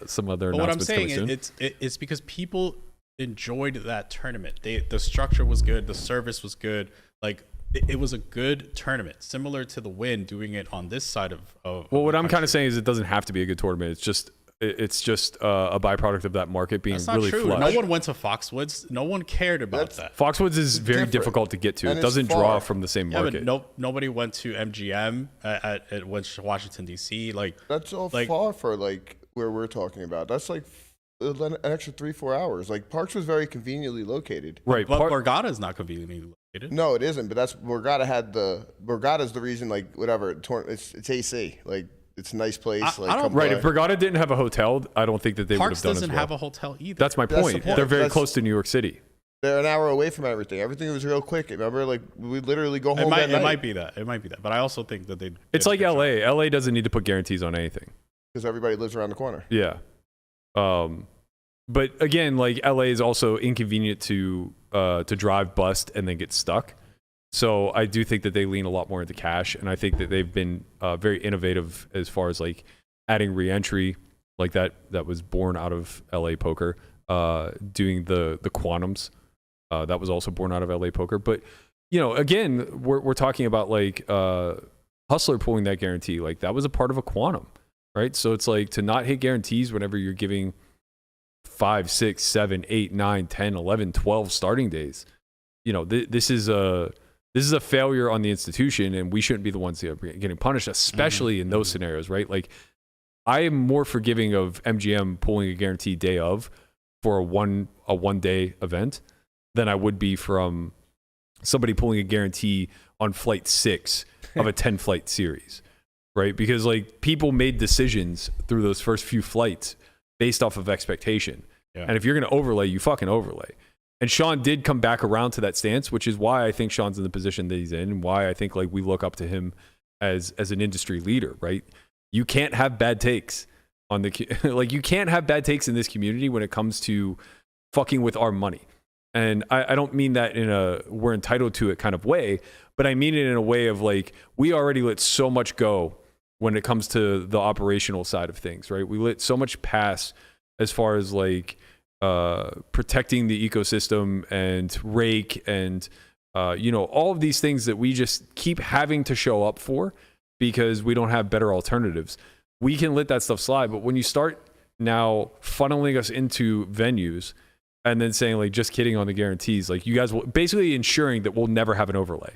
some other but what I'm announcements saying coming soon. it's because people enjoyed that tournament. The structure was good, the service was good, like it was a good tournament, similar to the Win doing it on this side of well, what I'm kind of saying is it doesn't have to be a good tournament. It's just a byproduct of that market being That's not really true. flush. No one went to Foxwoods. No one cared about that. Foxwoods is very different. difficult to get to. And It it's doesn't far. draw from the same Yeah, market. but nobody went to MGM at Washington D.C. Like That's all Like- far for like where we're talking about. That's like an extra 3-4 hours. Like Parks was very conveniently located. Right. But Borgata is not conveniently located. No, it isn't. But that's Borgata's the reason. Like whatever, it's AC. Like it's a nice place. I Like don't- come Right. play. If Borgata didn't have a hotel, I don't think that they would Parks have done doesn't as well. have a hotel either. That's my That's the point. point. They're very That's- close to New York City. They're an hour away from everything. Everything was real quick. Remember, like we literally go home at it night might be that. It might be that. But I also think that they. It's like LA. LA doesn't need to put guarantees on anything. because everybody lives around the corner. Yeah. But again, like LA is also inconvenient to drive, bust, and then get stuck. So I do think that they lean a lot more into cash, and I think that they've been very innovative as far as like adding re-entry, like that was born out of LA Poker, doing the quantums, that was also born out of LA Poker. But you know, again, we're talking about like Hustler pulling that guarantee, like that was a part of a quantum, right? So it's like to not hit guarantees whenever you're giving 5, 6, 7, 8, 9, 10, 11, 12 starting days. You know, this is a failure on the institution, and we shouldn't be the ones that are getting punished, especially in those scenarios, right? Like, I am more forgiving of MGM pulling a guarantee day of for a one day event than I would be from somebody pulling a guarantee on flight 6 of a 10 flight series, right? Because like people made decisions through those first few flights based off of expectation. Yeah. And if you're going to overlay, you fucking overlay. And Sean did come back around to that stance, which is why I think Sean's in the position that he's in, and why I think like we look up to him as an industry leader, right? You can't have bad takes on the like you can't have bad takes in this community when it comes to fucking with our money. And I don't mean that in a we're entitled to it kind of way, but I mean it in a way of like we already let so much go when it comes to the operational side of things, right? We let so much pass as far as like protecting the ecosystem and rake and you know, all of these things that we just keep having to show up for because we don't have better alternatives. We can let that stuff slide, but when you start now funneling us into venues and then saying like just kidding on the guarantees, like you guys will basically ensuring that we'll never have an overlay,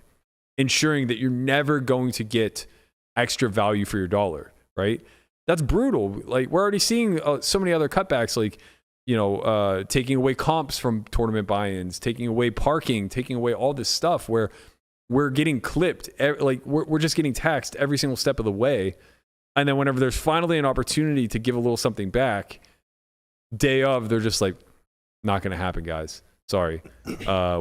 ensuring that you're never going to get extra value for your dollar, right? That's brutal. Like we're already seeing so many other cutbacks, like, you know, taking away comps from tournament buy-ins, taking away parking, taking away all this stuff where we're getting clipped. Like we're just getting taxed every single step of the way. And then whenever there's finally an opportunity to give a little something back, day of, they're just like, not going to happen, guys. Sorry.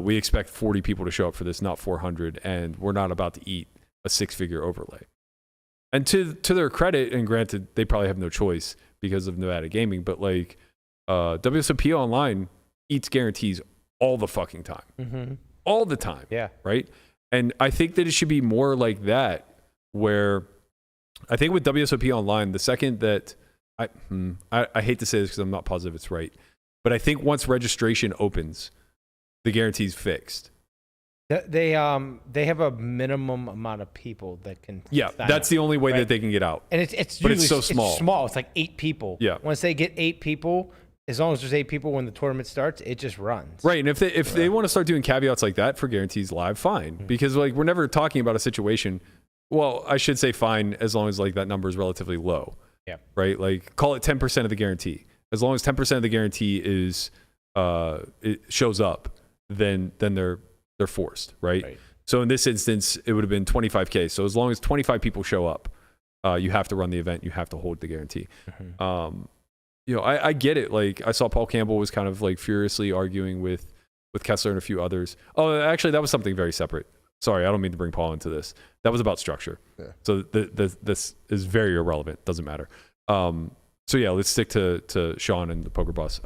We expect 40 people to show up for this, not 400. And we're not about to eat a 6-figure overlay. And to their credit, and granted, they probably have no choice because of Nevada gaming, but like WSOP Online eats guarantees all the fucking time. Mm-hmm. All the time. Yeah. Right? And I think that it should be more like that, where I think with WSOP Online, the second that I hate to say this because I'm not positive it's right, but I think once registration opens, the guarantee's fixed. They have a minimum amount of people that can. Yeah, sign that's up, the only way right? that they can get out. And it's but usually it's so small. It's small. It's like 8 people. Yeah. Once they get 8 people, as long as there's 8 people when the tournament starts, it just runs. Right, and if they want to start doing caveats like that for guarantees live, fine. Because like we're never talking about a situation. Well, I should say fine as long as like that number is relatively low. Yeah. Right, like call it 10% of the guarantee. As long as 10% of the guarantee is it shows up, then they're forced, right? So in this instance, it would have been 25K. So as long as 25 people show up, you have to run the event. You have to hold the guarantee. Mm-hmm. You know, I get it. Like I saw Paul Campbell was kind of like furiously arguing with Kessler and a few others. Oh, actually, that was something very separate. Sorry, I don't mean to bring Paul into this. That was about structure. Yeah. So this is very irrelevant. Doesn't matter. So yeah, let's stick to Sean and the poker boss.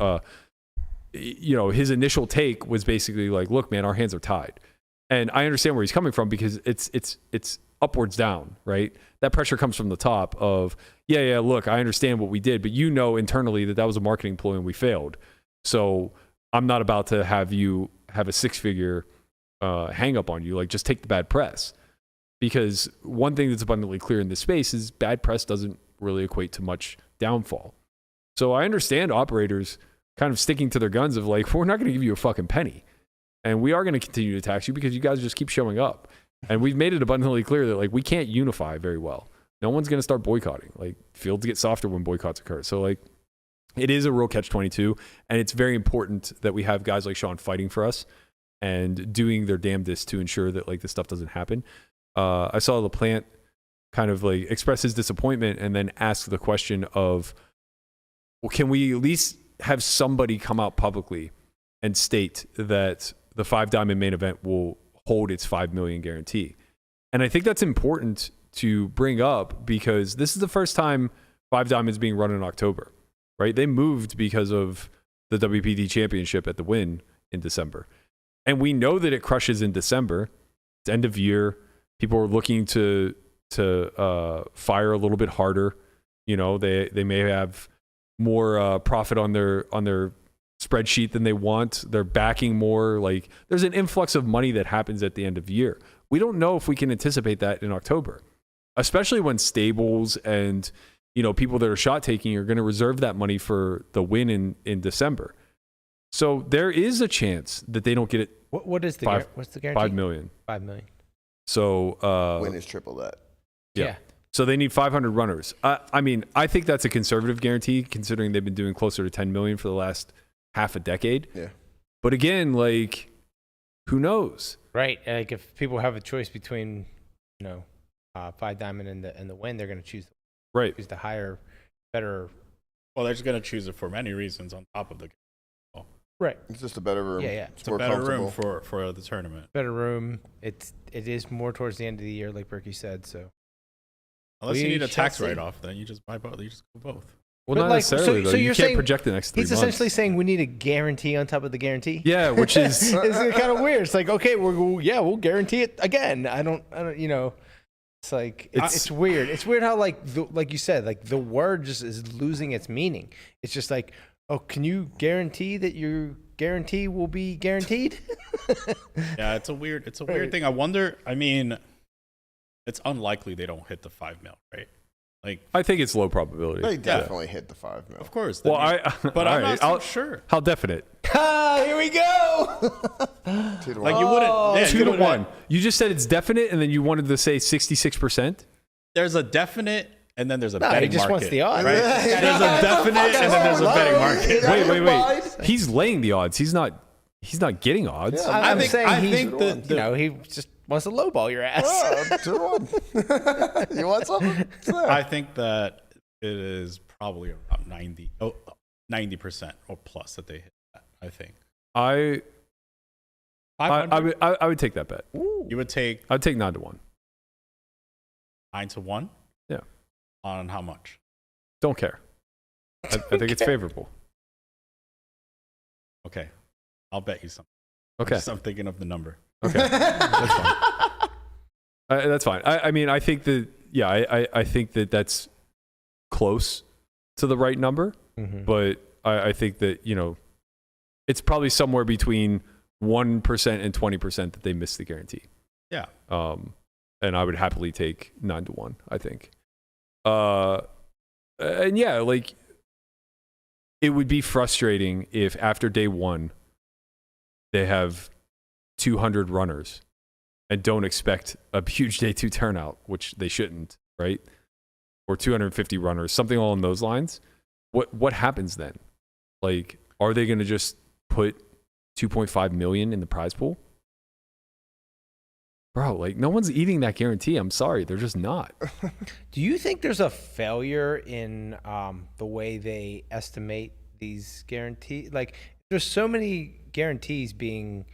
His initial take was basically like, look, man, our hands are tied. And I understand where he's coming from because it's upwards down, right? That pressure comes from the top of, yeah, look, I understand what we did, but internally that was a marketing ploy and we failed. So I'm not about to have you have a 6-figure hang up on you. Like, just take the bad press. Because one thing that's abundantly clear in this space is bad press doesn't really equate to much downfall. So I understand operators kind of sticking to their guns of like, we're not going to give you a fucking penny. And we are going to continue to tax you because you guys just keep showing up. And we've made it abundantly clear that like we can't unify very well. No one's going to start boycotting. Like, fields get softer when boycotts occur. So like, it is a real catch-22, and it's very important that we have guys like Sean fighting for us and doing their damnedest to ensure that like this stuff doesn't happen. I saw LaPlante kind of like express his disappointment and then ask the question of, well, can we at least have somebody come out publicly and state that the Five Diamond main event will hold its $5 million guarantee? And I think that's important to bring up because this is the first time Five Diamond's being run in October, right? They moved because of the WPT championship at the Wynn in December. And we know that it crushes in December. It's end of year. People are looking to fire a little bit harder. They may have more profit on their spreadsheet than they want. They're backing more. Like, there's an influx of money that happens at the end of year. We don't know if we can anticipate that in October, especially when stables and people that are shot taking are going to reserve that money for the Win in December. So there is a chance that they don't get it. What is the what's the guarantee? $5 million. $5 million. So Win is triple that. Yeah. So they need 500 runners. I think that's a conservative guarantee considering they've been doing closer to 10 million for the last half a decade. Yeah. But again, like, who knows? Right. Like, if people have a choice between, Five Diamond and the Win, they're going to choose the higher, better. Well, they're just going to choose it for many reasons on top of the. Right. It's just a better room. Yeah. It's a better room for the tournament. Better room. It is more towards the end of the year, like Berkey said. So unless you need a tax write-off, then you just buy both. You just go both. Well, not necessarily. So you can't project the next 3 months. He's essentially saying we need a guarantee on top of the guarantee. Yeah, which is it's kind of weird. It's like, okay, we'll guarantee it again. I don't. It's like it's weird. It's weird how like you said, like the word just is losing its meaning. It's just like, oh, can you guarantee that your guarantee will be guaranteed? Yeah, it's a weird thing. I wonder. I mean, it's unlikely they don't hit the 5 mil, right? Like, I think it's low probability. They definitely hit the 5 mil. Of course. Well, but I'm not so sure. How definite? Here we go. 2 to 1. Like, you wouldn't. Yeah, 2 to 1. You just said it's definite, and then you wanted to say 66%. There's a definite, and then there's a betting he just market. wants the odds. Right? There's a definite, and then there's a betting market. Wait. He's laying the odds. He's not getting odds. Yeah, I'm saying I think that he just wants to lowball your ass. 2 to 1. You want something? I think that it is probably around 90% or plus that they hit that. I think. I would take that bet. You would take. I'd take 9 to 1. 9 to 1. Yeah. On how much? Don't care. I think it's favorable. Okay, I'll bet you something. Okay. I'm thinking of the number. Okay, that's fine. That's fine. I mean, I think that. Yeah, I think that that's close to the right number, but I think that it's probably somewhere between 1% and 20% that they miss the guarantee. Yeah. And I would happily take 9 to 1. I think. And yeah, like it would be frustrating if after day 1 they have 200 runners and don't expect a huge day 2 turnout, which they shouldn't, right? Or 250 runners, something along those lines. What happens then? Like, are they going to just put 2.5 million in the prize pool? Bro, like, no one's eating that guarantee. I'm sorry. They're just not. Do you think there's a failure in the way they estimate these guarantees? Like, there's so many guarantees being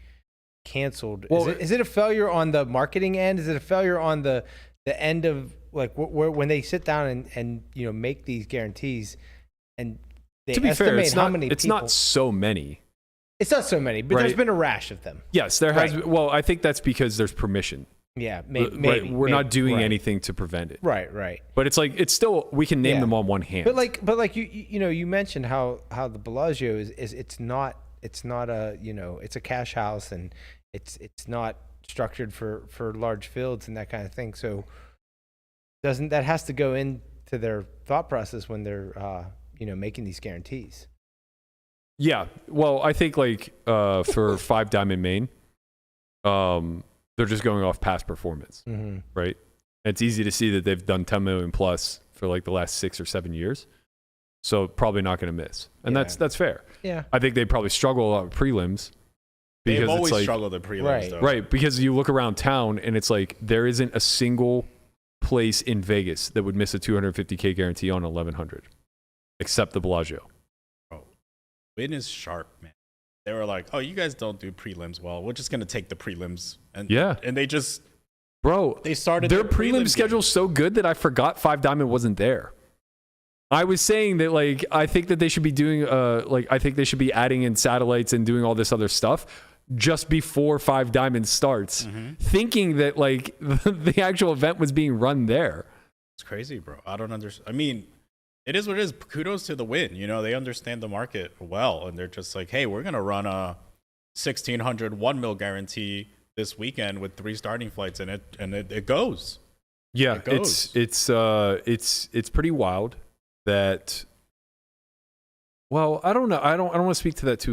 canceled. Well, Is it a failure on the marketing end? Is it a failure on the end of like when they sit down and make these guarantees and they to be estimate fair, it's how not, many it's people? not so many. It's not so many, but Right. there's been a rash of them. Yes, there has. Well, I think that's because there's permission. Yeah, Right, maybe. we're not doing right. anything to prevent it. Right. But it's like it's still we can name Yeah. them on one hand. But like you mentioned how the Bellagio is it's not a it's a cash house and it's not structured for large fields and that kind of thing. So that has to go into their thought process when they're making these guarantees. Yeah. Well, I think like for Five Diamond Main, they're just going off past performance, right? And it's easy to see that they've done 10 million plus for like the last 6 or 7 years. So probably not going to miss. And Yeah. that's fair. Yeah. I think they probably struggle a lot with prelims. They've Because always it's like, struggled at prelims, Right. though. right, because you look around town and it's like there isn't a single place in Vegas that would miss a 250K guarantee on 1100 except the Bellagio. Win is sharp, man. They were like, "Oh, you guys don't do prelims well. We're just gonna take the prelims." And they just they started their prelim prelim schedule so good that I forgot Five Diamond wasn't there. I was saying that like I think that they should be doing I think they should be adding in satellites and doing all this other stuff just before Five Diamond starts, thinking that like the actual event was being run there. It's crazy, bro. I don't understand. I mean, it is what it is. Kudos to the Win. They understand the market well, and they're just like, hey, we're gonna run a 1,600 1 mil guarantee this weekend with 3 starting flights in it, and it goes. Yeah, It goes. it's pretty wild that. Well, I don't know. I don't want to speak to that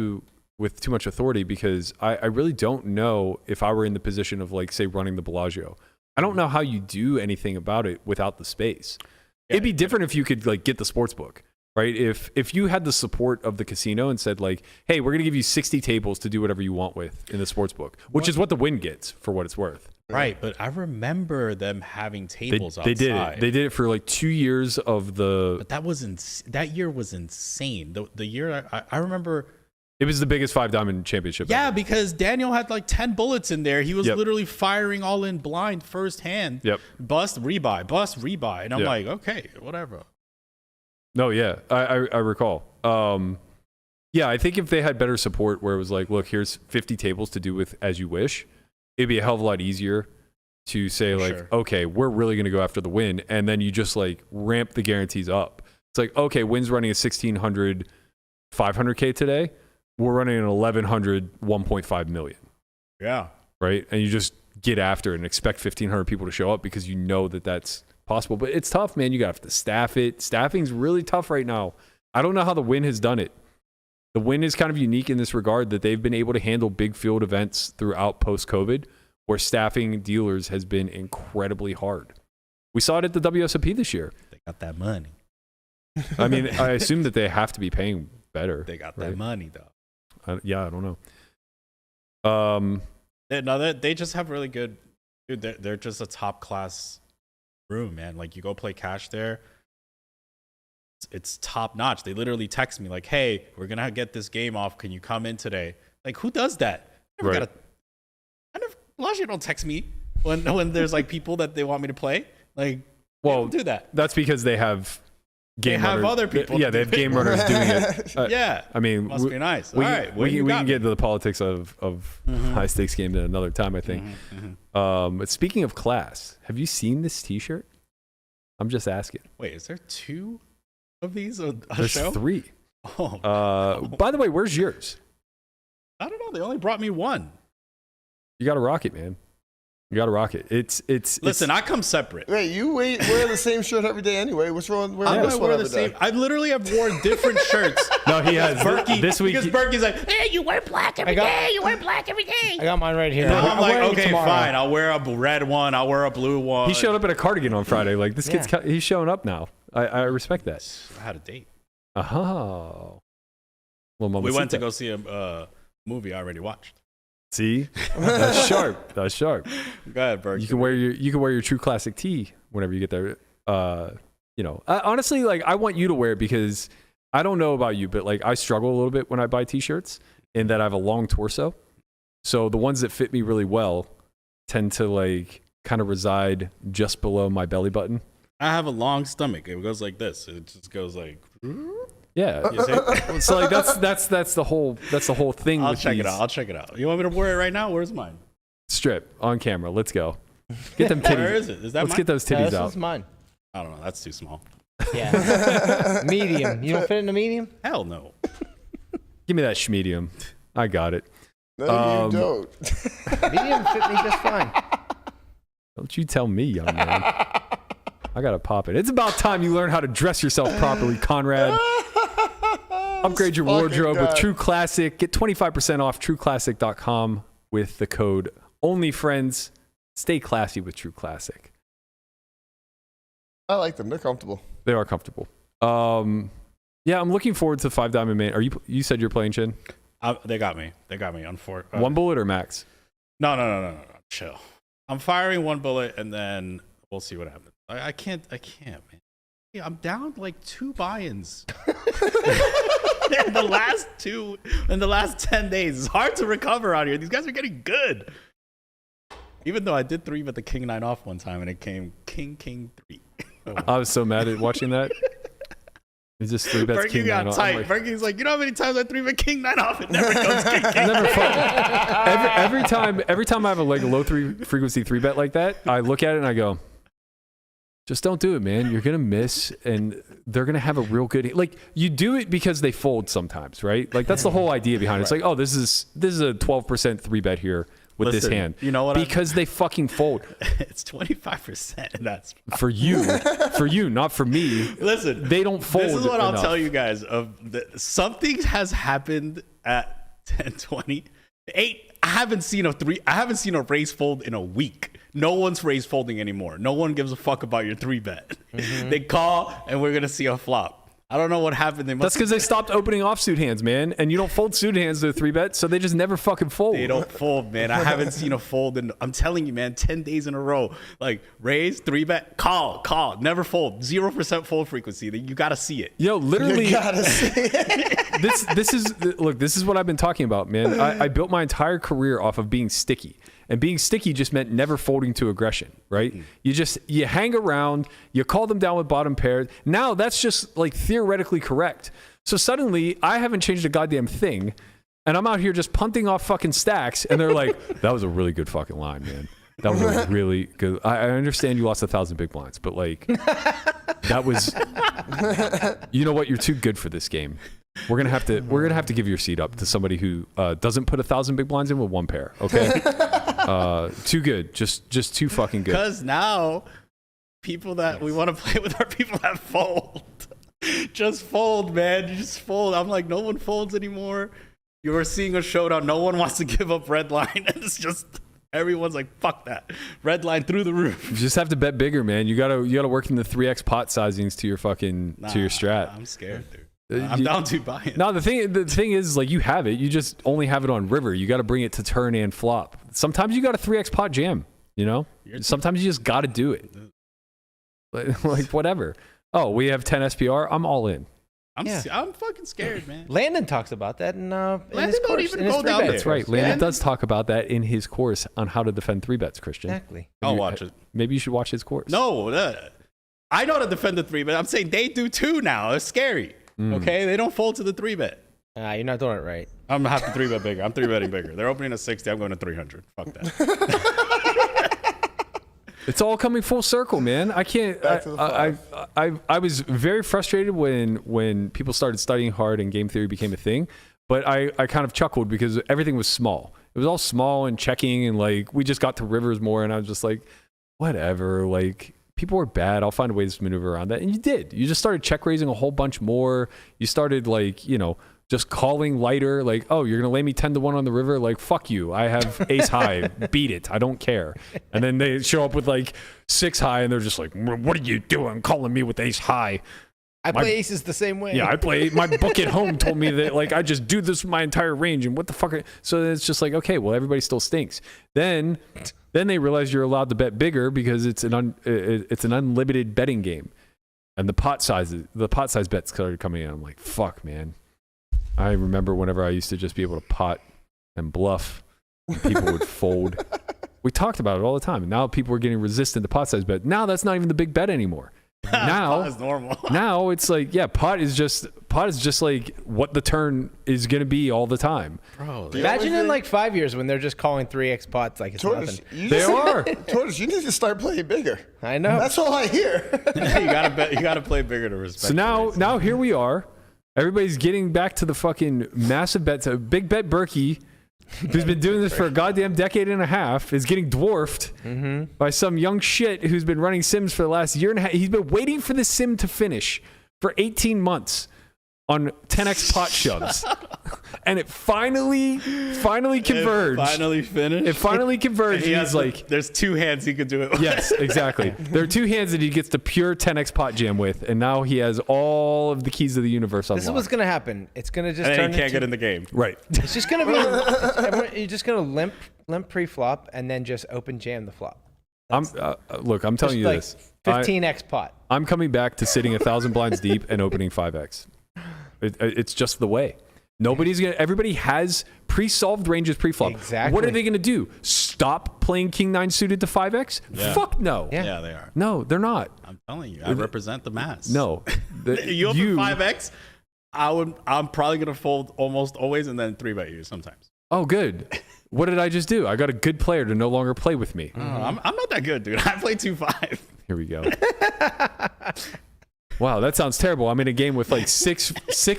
with too much authority because I really don't know if I were in the position of like say running the Bellagio. I don't know how you do anything about it without the space. It'd be different if you could like get the sports book, right? If you had the support of the casino and said like, hey, we're gonna give you 60 tables to do whatever you want with in the sports book, which is what the Win gets for what it's worth. Right, but I remember them having tables They did it. They did it for like 2 years of the. But that year was insane. The year I remember. It was the biggest Five Diamond championship. Yeah, ever. because Daniel had like 10 bullets in there. He was Yep. literally firing all in blind firsthand. Yep. Bust, rebuy. And I'm Yeah. like, okay, whatever. No, yeah, I recall. Yeah, I think if they had better support where it was like, look, here's 50 tables to do with as you wish, it'd be a hell of a lot easier to say like, Sure. okay, we're really going to go after the Win. And then you just like ramp the guarantees up. It's like, okay, Win's running a 1,600, 500K today. We're running an 1,100, 1.5 million. Yeah. Right. And you just get after it and expect 1,500 people to show up because you know that that's possible. But it's tough, man. You got to have to staff it. Staffing's really tough right now. I don't know how the Win has done it. The Win is kind of unique in this regard that they've been able to handle big field events throughout post-COVID, where staffing dealers has been incredibly hard. We saw it at the WSOP this year. They got that money. I mean, I assume that they have to be paying better. They got right? that money, though. I don't know. They just have really good. Dude, they're just a top class room, man. Like you go play cash there, it's top notch. They literally text me like, "Hey, we're gonna get this game off. Can you come in today?" Like, who does that? Bellagio don't text me when there's like people that they want me to play. Like, they don't do that. That's because they have. They have other people. Yeah, they have game runners doing it. Yeah. I mean, Must be nice. We, All right, we can get into the politics of high stakes games at another time, I think. But speaking of class, have you seen this T-shirt? I'm just asking. Wait, is there 2 of these a There's show? 3. Oh. By the way, where's yours? I don't know. They only brought me 1. You got to rock it, man. You got to rock it. Listen, I come separate. Wait, you wear the same shirt every day anyway. What's wrong? I'm gonna wear the same. I literally have worn different shirts. No, he has. Berkey, This week, because Berkey's like, hey, you wear black every day. You wear black every day. I got mine right here. And I'm like, wearing it okay, tomorrow. fine. I'll wear a red one. I'll wear a blue one. he showed up in a cardigan on Friday. Like this kid's, he's showing up now. I respect that. I had a date. Oh. Well, We went to go see a movie I already watched. See, that's sharp. That's sharp. Go ahead, Berkey. You can wear your True Classic tee whenever you get there. Honestly, like I want you to wear it because I don't know about you, but like I struggle a little bit when I buy T-shirts in that I have a long torso. So the ones that fit me really well tend to like kind of reside just below my belly button. I have a long stomach. It goes like this. It just goes like. Yeah. You see? So like that's the whole thing. I'll with check it these. out. I'll check it out. You want me to wear it right now? Where's mine? Strip on camera. Let's go. Get them titties. Where is it? Is that Let's mine? get those No, titties this out. is mine. I don't know. That's too small. Yeah. Medium. You don't fit in a medium? Hell no. Give me that schmedium. I got it. No, you don't. Medium fit me just fine. Don't you tell me, young man. I gotta pop it. It's about time you learn how to dress yourself properly, Conrad. Upgrade your wardrobe with True Classic. Get 25% off trueclassic.com with the code OnlyFriends. Stay classy with True Classic. I like them. They're comfortable. They are comfortable. Yeah, I'm looking forward to Five Diamond Main. You said you're playing, Chin? They got me. One bullet or max? No. Chill. I'm firing one bullet and then we'll see what happens. I can't, man. Yeah, I'm down like 2 buy-ins. in the last 10 days. It's hard to recover out here. These guys are getting good. Even though I did 3-bet the king 9 off one time and it came king 3. I was so mad at watching that. It's just 3-bets Berkey king 9 got off. tight. Like, Berkey's like, you know how many times I 3-bet king 9 off? It never comes king. never fun. Every time I have a low frequency 3-bet like that, I look at it and I go, just don't do it, man. You're gonna miss, and they're gonna have a real good. Like you do it because they fold sometimes, right? Like that's the whole idea behind it. It's like, oh, this is a 12% 3-bet here with this hand. You know what? Because they fucking fold. It's 25%. And that's for you, not for me. Listen, they don't fold. This is what enough. I'll tell you guys. Something has happened at 10-20. I haven't seen a raise fold in a week. No one's raise folding anymore. No one gives a fuck about your 3-bet. Mm-hmm. They call and we're gonna see a flop. I don't know what happened. That's because they stopped opening offsuit hands, man. And you don't fold suit hands to a 3-bet, so they just never fucking fold. They don't fold, man. I haven't seen a fold in, I'm telling you, man, 10 days in a row. Like, raise, 3-bet, call. Never fold. 0% fold frequency. You got to see it. Yo, literally. You gotta see it. This is what I've been talking about, man. I built my entire career off of being sticky. And being sticky just meant never folding to aggression, right? Mm-hmm. You hang around, you call them down with bottom pairs. Now that's just like theoretically correct. So suddenly I haven't changed a goddamn thing. And I'm out here just punting off fucking stacks. And they're like, that was a really good fucking line, man. That was a really good. I understand you lost 1,000 big blinds, but like, that was, you know what? You're too good for this game. We're gonna have to give your seat up to somebody who doesn't put 1,000 big blinds in with one pair. Okay, too good, just too fucking good. Because now people that we want to play with are people that fold. Just fold, man. You just fold. I'm like, no one folds anymore. You are seeing a showdown. No one wants to give up red line. And it's just everyone's like, fuck that. Red line through the roof. You just have to bet bigger, man. You gotta work in the 3x pot sizings to your to your strat. I'm scared, dude. I'm down to buy it. No, the thing is, like, you have it. You just only have it on river. You got to bring it to turn and flop. Sometimes you got a 3x pot jam. You know. Sometimes you just got to do it. Like whatever. Oh, we have 10 SPR. I'm all in. I'm fucking scared, man. Landon talks about that in his don't course. even in his go down 3-bet. there. That's right. Landon does talk about that in his course on how to defend 3-bets, Christian. Exactly. I'll watch it. Maybe you should watch his course. No, I know how to defend the 3-bet. I'm saying they do too now. It's scary. Okay, they don't fold to the 3-bet. You're not doing it right. I'm gonna have to 3-bet bigger. I'm 3-betting bigger. They're opening at 60. I'm going to 300. Fuck that. It's all coming full circle, man. I can't. I was very frustrated when people started studying hard and game theory became a thing. But I kind of chuckled because everything was small. It was all small and checking, and like we just got to rivers more, and I was just like, whatever. Like, people were bad. I'll find ways to maneuver around that. And you did. You just started check raising a whole bunch more. You started like, just calling lighter. Like, oh, you're going to lay me 10-1 on the river? Like, fuck you. I have ace high. Beat it. I don't care. And then they show up with like 6 high and they're just like, what are you doing calling me with ace high? I play aces the same way. Yeah, my book at home told me that like I just do this with my entire range and what the fuck. So it's just like, okay, well, everybody still stinks. Then they realize you're allowed to bet bigger because it's an unlimited betting game, and the pot size bets started coming in. I'm like, fuck, man. I remember whenever I used to just be able to pot and bluff people would fold. We talked about it all the time. And now people are getting resistant to pot size bet. Now that's not even the big bet anymore. Now Pot is normal. now it's like, yeah, pot is just like what the turn is going to be all the time. Bro, Imagine in like 5 years when they're just calling 3x pots like it's Tortoise, nothing. They are. Tortoise, you need to start playing bigger. I know. That's all I hear. you gotta bet. You gotta play bigger to respect. So now here we are. Everybody's getting back to the fucking massive bets. Big Bet Berkey, who's been doing this for a goddamn decade and a half, is getting dwarfed by some young shit who's been running sims for the last year and a half. He's been waiting for this sim to finish for 18 months on 10x pot shoves. And it finally converged. Finally finished. It finally converged. He And has he's like, there's two hands he could do it with. yes, exactly. There are two hands that he gets the pure 10x pot jam with, and now he has all of the keys to the universe unlocked. This is what's gonna happen. It's gonna just And turn then he can't into, get in the game. Right. It's just gonna be. You're just gonna limp pre-flop and then just open jam the flop. Look, I'm telling Just you like this. 15x pot. I'm coming back to sitting 1,000 blinds deep and opening 5x. It's just the way. Everybody has pre-solved ranges pre-flop. Exactly. What are they going to do? Stop playing King 9 suited to 5x? Yeah. Fuck no. Yeah, they are. No, they're not. I'm telling you, I represent the mass. No. You open 5x, I'm probably gonna fold almost always and then 3-bet you sometimes. Oh, good. What did I just do? I got a good player to no longer play with me. I'm not that good, dude. I play 2-5. Here we go. Wow, that sounds terrible. I'm in a game with like six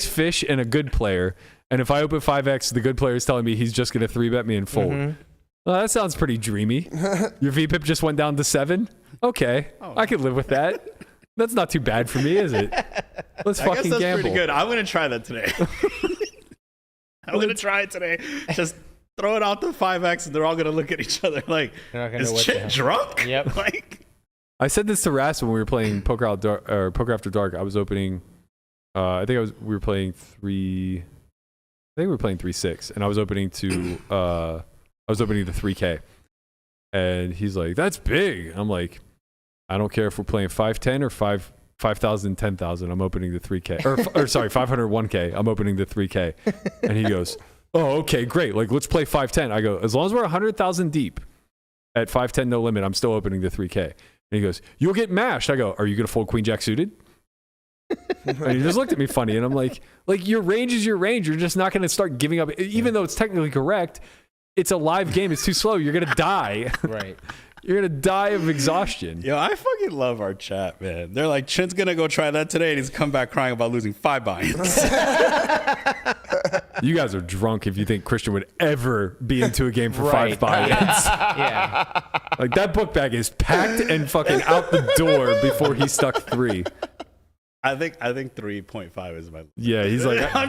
fish and a good player. And if I open 5x, the good player is telling me he's just going to 3-bet me and fold. Well, that sounds pretty dreamy. Your VPIP just went down to 7? Okay, I could live with that. That's not too bad for me, is it? Let's I fucking guess that's gamble. pretty good. I'm gonna try that today. I'm gonna try it today. Just throw it out to 5x, and they're all gonna look at each other like, They're not gonna know "Is what the hell." Chit drunk?" Yep. Like, I said this to Ras when we were playing Poker After Dark. I was opening. We were playing 3-6, and I was opening to. I was opening the 3K, and he's like, "That's big." I'm like, "I don't care if we're playing 510 or 5,000, 10,000. I'm opening the 3K, or sorry, 500, 1K. I'm opening the 3K." And he goes, "Oh, okay, great. Like, let's play 510." I go, "As long as we're 100,000 deep at 510 no limit, I'm still opening the 3K." And he goes, "You'll get mashed." I go, "Are you going to fold Queen Jack suited?" And he just looked at me funny, and I'm like, your range is your range. You're just not going to start giving up, even though it's technically correct. It's a live game. It's too slow. You're going to die. Right. You're going to die of exhaustion. yo, I fucking love our chat, man. They're like, "Chin's gonna go try that today," and he's come back crying about losing 5 buy-ins. You guys are drunk if you think Christian would ever be into a game for Right. 5 buy-ins. Yeah. Like, that book bag is packed and fucking out the door before he stuck 3. I think 3.5 is my. Yeah, he's like, I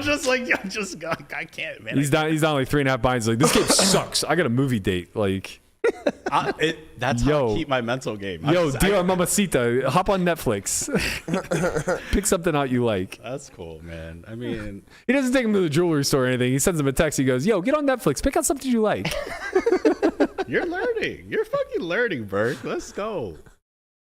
can't, man. he's down like 3.5 buy-ins. Like, this game sucks. I got a movie date. Like, That's how Yo. I keep my mental game. yo, dear mamacita, hop on Netflix. Pick something out you like. That's cool, man. I mean, He doesn't take him to the jewelry store or anything. He sends him a text. He goes, "Yo, get on Netflix. Pick out something you like." you're learning. You're fucking learning, Burke. Let's go.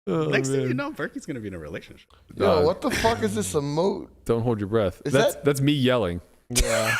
Oh, Next thing man. you know, Berkey's gonna be in a relationship. Yo, what the fuck is this emote? Don't hold your breath. Is That's me yelling. Yeah.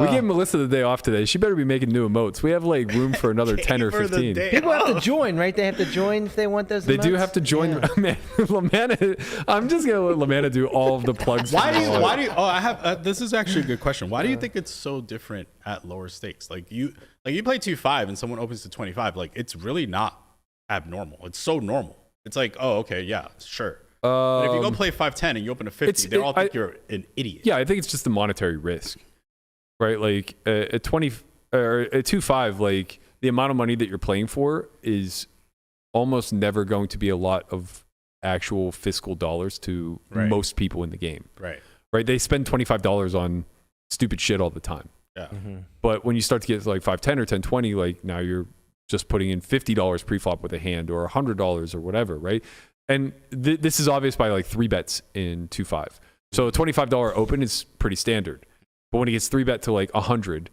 We gave Melissa the day off today. She better be making new emotes. We have like room for another 10 or Gave her the 15. day People have to off. join, right? They have to join if they want those. They do emotes? have to join. Yeah. Man, Lamanna, I'm just gonna let Lamanna do all of the plugs. Why from do you? now on. Why do you? Oh, I have. This is actually a good question. Why do you think it's so different at lower stakes? Like you play 2-5 and someone opens to 25. Like it's really not abnormal. It's so normal. It's like, oh, okay, yeah, sure. But if you go play 5-10 and you open a 50, they all think you're an idiot. Yeah, I think it's just the monetary risk, right? Like at 20 or at 2-5, like the amount of money that you're playing for is almost never going to be a lot of actual fiscal dollars to Right. most people in the game, Right. right? They spend $25 on stupid shit all the time. Yeah. But when you start to get to like 5-10 or 10-20, like now you're just putting in $50 pre-flop with a hand or $100 or whatever, right? And this is obvious by like 3 bets in 2-5. So a $25 open is pretty standard. But when it gets 3-bet to like 100,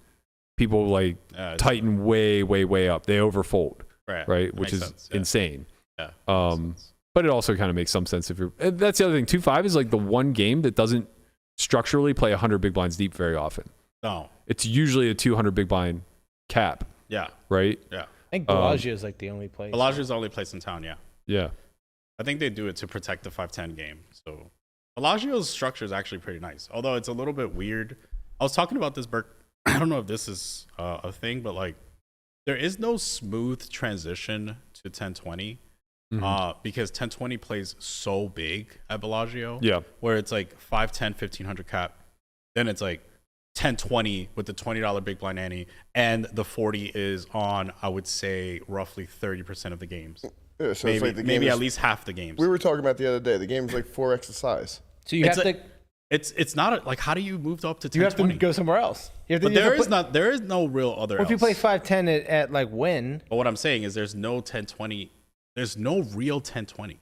people like tighten way, way, way up. They overfold, right? Which is sense, insane. Yeah. But it also kind of makes some sense if you're. That's the other thing. 2-5 is like the one game that doesn't structurally play 100 big blinds deep very often. No. It's usually a 200 big blind cap. Yeah. Right? Yeah. I think Bellagio is like the only place. Bellagio's the only place in town, yeah. Yeah. I think they do it to protect the 5-10 game. So Bellagio's structure is actually pretty nice, although it's a little bit weird. I was talking about this, I don't know if this is a thing, but like there is no smooth transition to 1020 because 1020 plays so big at Bellagio. Yeah. Where it's like 5-10, 1500 cap. Then it's like 1020 with the $20 big blind ante, and the 40 is on, I would say, roughly 30% of the games. Yeah, so maybe it's like the game maybe is, at least half the games. We were talking about the other day. The game's like 4x the size. So you have to. It's not like, how do you move up to 1020? You have to go somewhere else. You have to, But there is no real other. Well, if you play 5-10 at like Win. But what I'm saying is there's no 1020. There's no real 1020.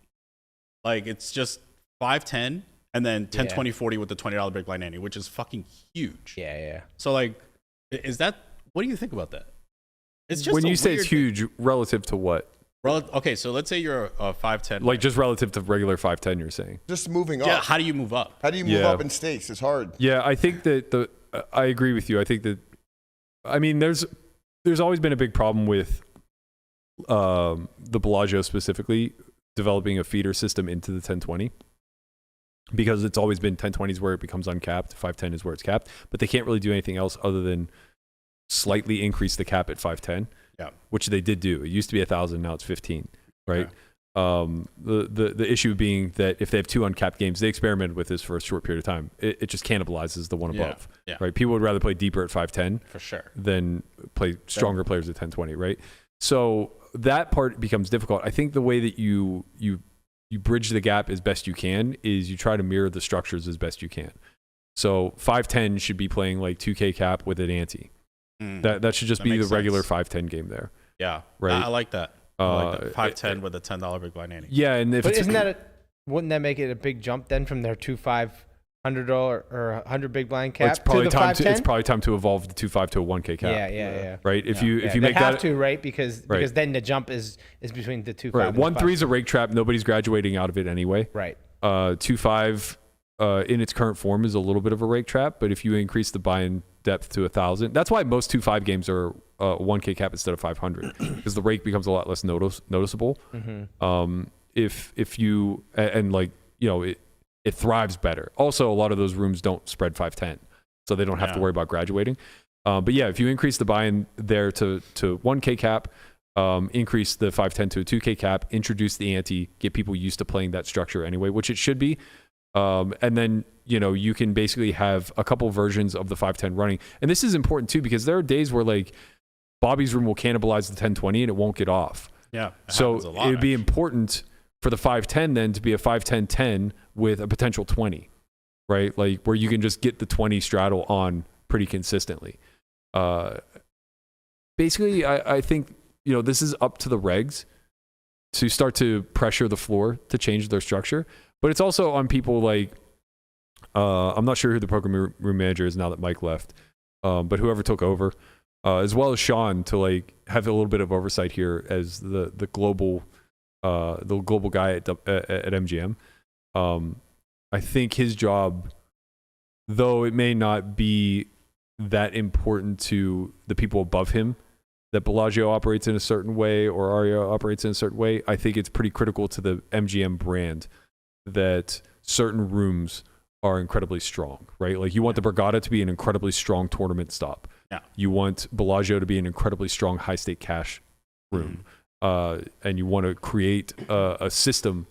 Like it's just 5-10 and then 10-20-40 with the $20 big blind ante, which is fucking huge. Yeah, yeah. So like, is that? What do you think about that? It's just when you say it's huge relative to what? Okay, so let's say you're a 5-10. Like just relative to regular 5-10, you're saying? Just moving up. Yeah. How do you move up? How do you move up in stakes? It's hard. Yeah, I think that I agree with you. I think that, I mean, there's always been a big problem with the Bellagio specifically developing a feeder system into the 1020 because it's always been 1020 is where it becomes uncapped, 5-10 is where it's capped, but they can't really do anything else other than slightly increase the cap at 5-10. Yeah. Which they did do. It used to be 1,000, now it's 15, right? Yeah. The issue being that if they have 2 uncapped games, they experimented with this for a short period of time. It just cannibalizes the one above, right? People would rather play deeper at 5-10 for sure than play stronger players at 10-20, right? So that part becomes difficult. I think the way that you bridge the gap as best you can is you try to mirror the structures as best you can. So 5-10 should be playing like 2K cap with an ante. That should just be the regular 5-10 game there. Yeah, right. I like that. I like that. 5-10 with a $10 big blind ante. Yeah, and if wouldn't that make it a big jump then from their $2-5 $100 or 100 big blind cap it's probably to the time 5-10? It's probably time to evolve the 2-5 to a 1K cap. Yeah. Right. If you they make have that to, right? Because then the jump is between the 2-5. right. and the 1-3 is a rake trap. Nobody's graduating out of it anyway. Right. 2-5 in its current form is a little bit of a rake trap, but if you increase the buy-in depth to 1,000, that's why most 2-5 games are 1K cap instead of 500 because the rake becomes a lot less noticeable. If you and like it thrives better. Also, a lot of those rooms don't spread 5-10, so they don't have to worry about graduating. But yeah, if you increase the buy-in there to 1K cap, increase the 5-10 to a 2K cap, introduce the ante, get people used to playing that structure anyway, which it should be. And then, you can basically have a couple versions of the 5-10 running. And this is important too, because there are days where like Bobby's room will cannibalize the 10-20 and it won't get off. Yeah. So it would be important for the 5-10 then to be a 5-10-10 with a potential 20, right? Like where you can just get the 20 straddle on pretty consistently. Basically, I think, this is up to the regs to start to pressure the floor to change their structure. But it's also on people like, I'm not sure who the program room manager is now that Mike left, but whoever took over, as well as Sean, to like have a little bit of oversight here as the global guy at MGM. I think his job, though it may not be that important to the people above him, that Bellagio operates in a certain way or Aria operates in a certain way, I think it's pretty critical to the MGM brand that certain rooms are incredibly strong, right? Like you want the Borgata to be an incredibly strong tournament stop. Yeah. You want Bellagio to be an incredibly strong high stake cash room. And you want to create a system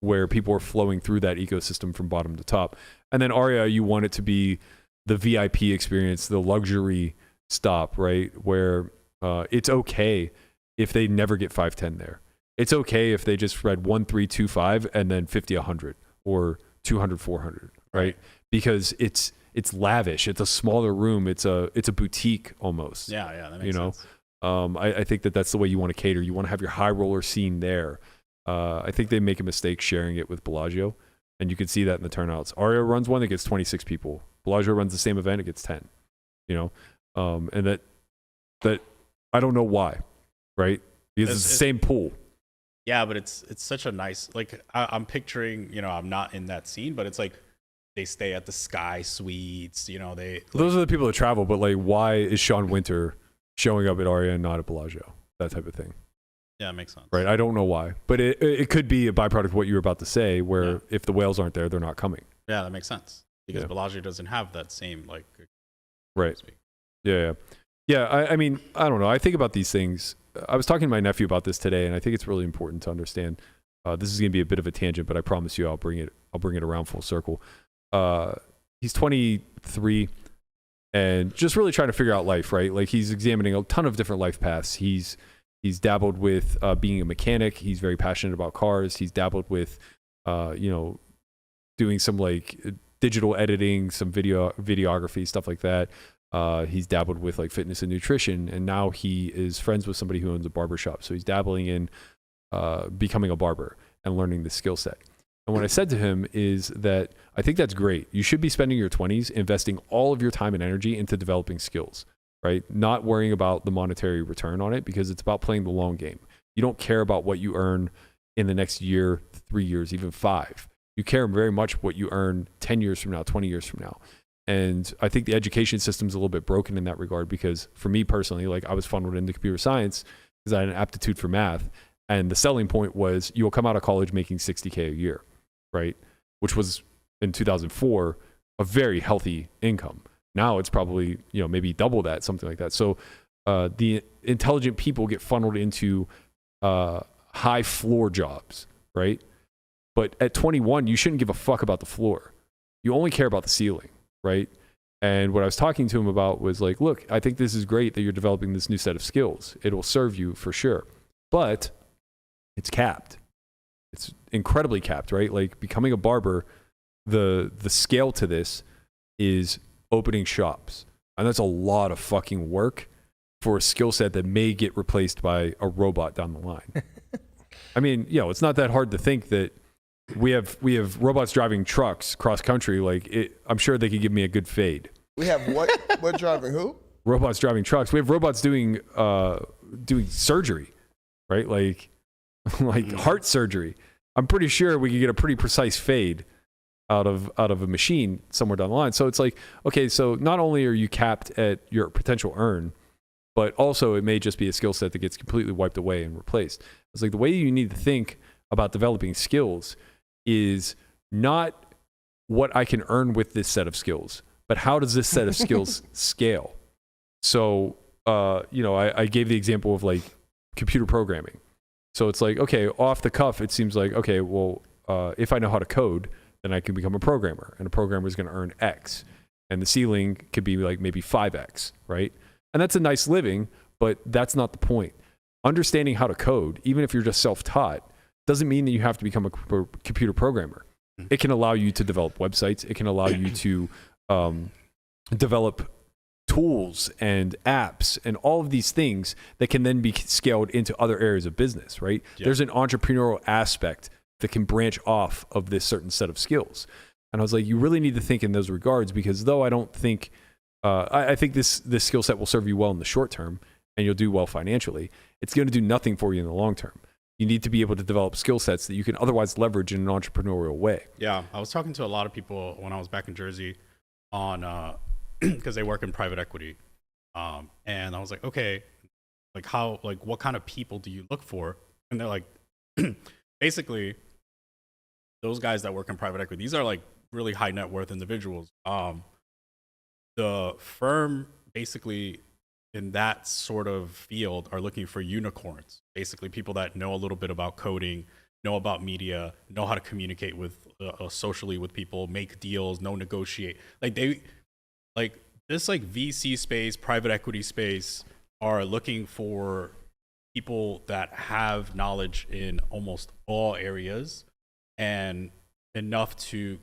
where people are flowing through that ecosystem from bottom to top. And then Aria, you want it to be the VIP experience, the luxury stop, right? Where it's okay if they never get 5-10 there. It's okay if they just spread 1-3-2-5 and then 50-100 or 200-400, right? Because it's lavish. It's a smaller room. It's a boutique almost. Yeah, that makes sense. I think that's the way you want to cater. You want to have your high roller scene there. I think they make a mistake sharing it with Bellagio, and you can see that in the turnouts. Aria runs one that gets 26 people. Bellagio runs the same event, it gets 10. And that I don't know why, right? Because it's the same pool. Yeah, but it's such a nice, like I'm picturing, I'm not in that scene, but it's like they stay at the Sky Suites. You know, those are the people that travel. But like, why is Sean Winter showing up at Aria and not at Bellagio? That type of thing. Yeah, it makes sense. Right. I don't know why, but it could be a byproduct of what you were about to say, where if the whales aren't there, they're not coming. Yeah, that makes sense because Bellagio doesn't have that same like. Right. Yeah. I mean, I don't know. I think about these things. I was talking to my nephew about this today, and I think it's really important to understand. This is going to be a bit of a tangent, but I promise you, I'll bring it around full circle. He's 23 and just really trying to figure out life, right? Like he's examining a ton of different life paths. He's dabbled with being a mechanic. He's very passionate about cars. He's dabbled with, doing some like digital editing, some videography, stuff like that. He's dabbled with like fitness and nutrition, and now he is friends with somebody who owns a barbershop. So he's dabbling in becoming a barber and learning the skill set. And what I said to him is that I think that's great. You should be spending your 20s investing all of your time and energy into developing skills, right? Not worrying about the monetary return on it, because it's about playing the long game. You don't care about what you earn in the next year, 3 years, even 5. You care very much what you earn 10 years from now, 20 years from now. And I think the education system's a little bit broken in that regard, because for me personally, like I was funneled into computer science because I had an aptitude for math. And the selling point was you'll come out of college making $60K a year, right? Which was in 2004, a very healthy income. Now it's probably, maybe double that, something like that. So the intelligent people get funneled into high floor jobs, right? But at 21, you shouldn't give a fuck about the floor. You only care about the ceiling, right? And what I was talking to him about was like, look, I think this is great that you're developing this new set of skills. It will serve you for sure. But it's capped. It's incredibly capped, right? Like becoming a barber, the scale to this is opening shops. And that's a lot of fucking work for a skill set that may get replaced by a robot down the line. I mean, it's not that hard to think that we have robots driving trucks cross country. Like I'm sure they could give me a good fade. We have what driving who? Robots driving trucks. We have robots doing surgery, right? Like heart surgery. I'm pretty sure we could get a pretty precise fade out of a machine somewhere down the line. So it's like, okay, so not only are you capped at your potential earn, but also it may just be a skill set that gets completely wiped away and replaced. It's like the way you need to think about developing skills is not what I can earn with this set of skills, but how does this set of skills scale? So, I gave the example of like computer programming. So it's like, okay, off the cuff, it seems like, okay, well, if I know how to code, then I can become a programmer, and a programmer is going to earn X, and the ceiling could be like maybe 5X, right? And that's a nice living, but that's not the point. Understanding how to code, even if you're just self-taught, doesn't mean that you have to become a computer programmer. It can allow you to develop websites. It can allow you to develop tools and apps and all of these things that can then be scaled into other areas of business, right? Yeah. There's an entrepreneurial aspect that can branch off of this certain set of skills. And I was like, you really need to think in those regards, because though I don't think, I think this skill set will serve you well in the short term and you'll do well financially, it's going to do nothing for you in the long term. You need to be able to develop skill sets that you can otherwise leverage in an entrepreneurial way. Yeah, I was talking to a lot of people when I was back in Jersey on, because they work in private equity. And I was like, okay, what kind of people do you look for? And they're like, basically, those guys that work in private equity, these are like really high net worth individuals. The firm basically in that sort of field are looking for unicorns, basically people that know a little bit about coding, know about media, know how to communicate with socially with people, make deals, negotiate. This VC space, private equity space are looking for people that have knowledge in almost all areas and enough to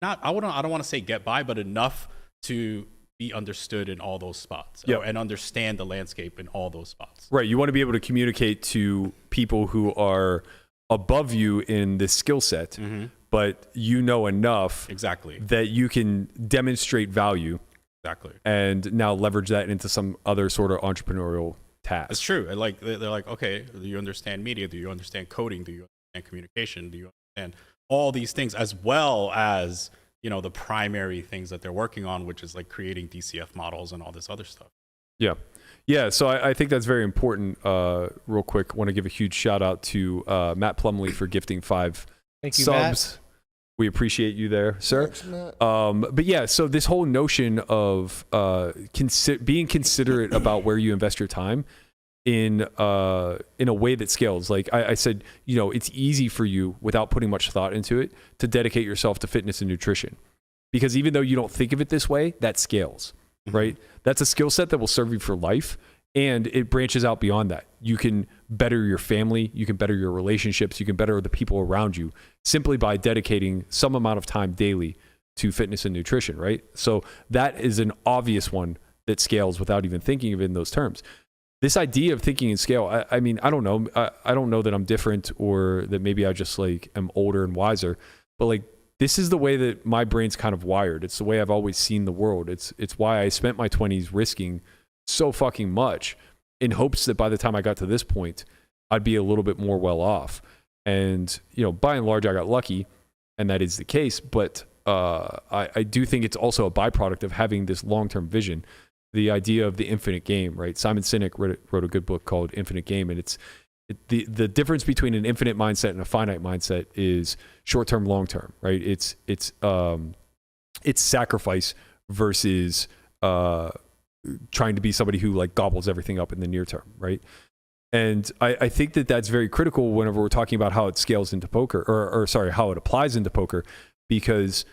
I don't want to say get by, but enough to be understood in all those spots. Yep. And understand the landscape in all those spots. Right. You want to be able to communicate to people who are above you in this skill set, but you know enough exactly that you can demonstrate value. Exactly. And now leverage that into some other sort of entrepreneurial task. It's true. And they're like, okay, do you understand media? Do you understand coding? Do you understand communication? Do you understand all these things, as well as, you know, the primary things that they're working on, which is like creating DCF models and all this other stuff. Yeah. Yeah, so I think that's very important. Real quick, want to give a huge shout out to Matt Plumley for gifting 5 Thank you, subs. Matt. We appreciate you there, sir. Thanks, Matt. But yeah, so this whole notion of being considerate about where you invest your time in a way that scales. Like I said, you know, it's easy for you without putting much thought into it to dedicate yourself to fitness and nutrition, because even though you don't think of it this way, that scales, right? That's a skill set that will serve you for life, and it branches out beyond that. You can better your family, you can better your relationships, you can better the people around you simply by dedicating some amount of time daily to fitness and nutrition, right? So that is an obvious one that scales without even thinking of it in those terms. This idea of thinking in scale, I mean, I don't know. I don't know that I'm different, or that maybe I just like am older and wiser, but like this is the way that my brain's kind of wired. It's the way I've always seen the world. It's why I spent my 20s risking so fucking much in hopes that by the time I got to this point, I'd be a little bit more well off. And, you know, by and large, I got lucky, and that is the case. But I do think it's also a byproduct of having this long-term vision. The idea of the infinite game, right? Simon Sinek wrote a good book called Infinite Game, and the difference between an infinite mindset and a finite mindset is short-term, long-term, right? It's sacrifice versus trying to be somebody who like gobbles everything up in the near term, right? And I think that that's very critical whenever we're talking about how it scales into poker, or sorry, how it applies into poker, because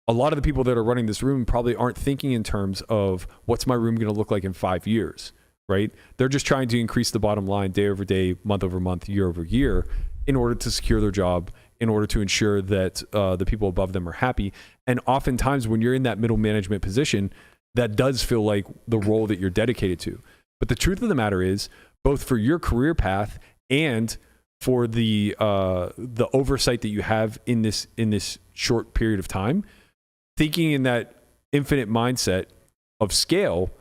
a lot of the people that are running this room probably aren't thinking in terms of what's my room going to look like in 5 years, right? They're just trying to increase the bottom line day over day, month over month, year over year in order to secure their job, in order to ensure that the people above them are happy. And oftentimes when you're in that middle management position, that does feel like the role that you're dedicated to. But the truth of the matter is, both for your career path and for the oversight that you have in this short period of time, thinking in that infinite mindset of scale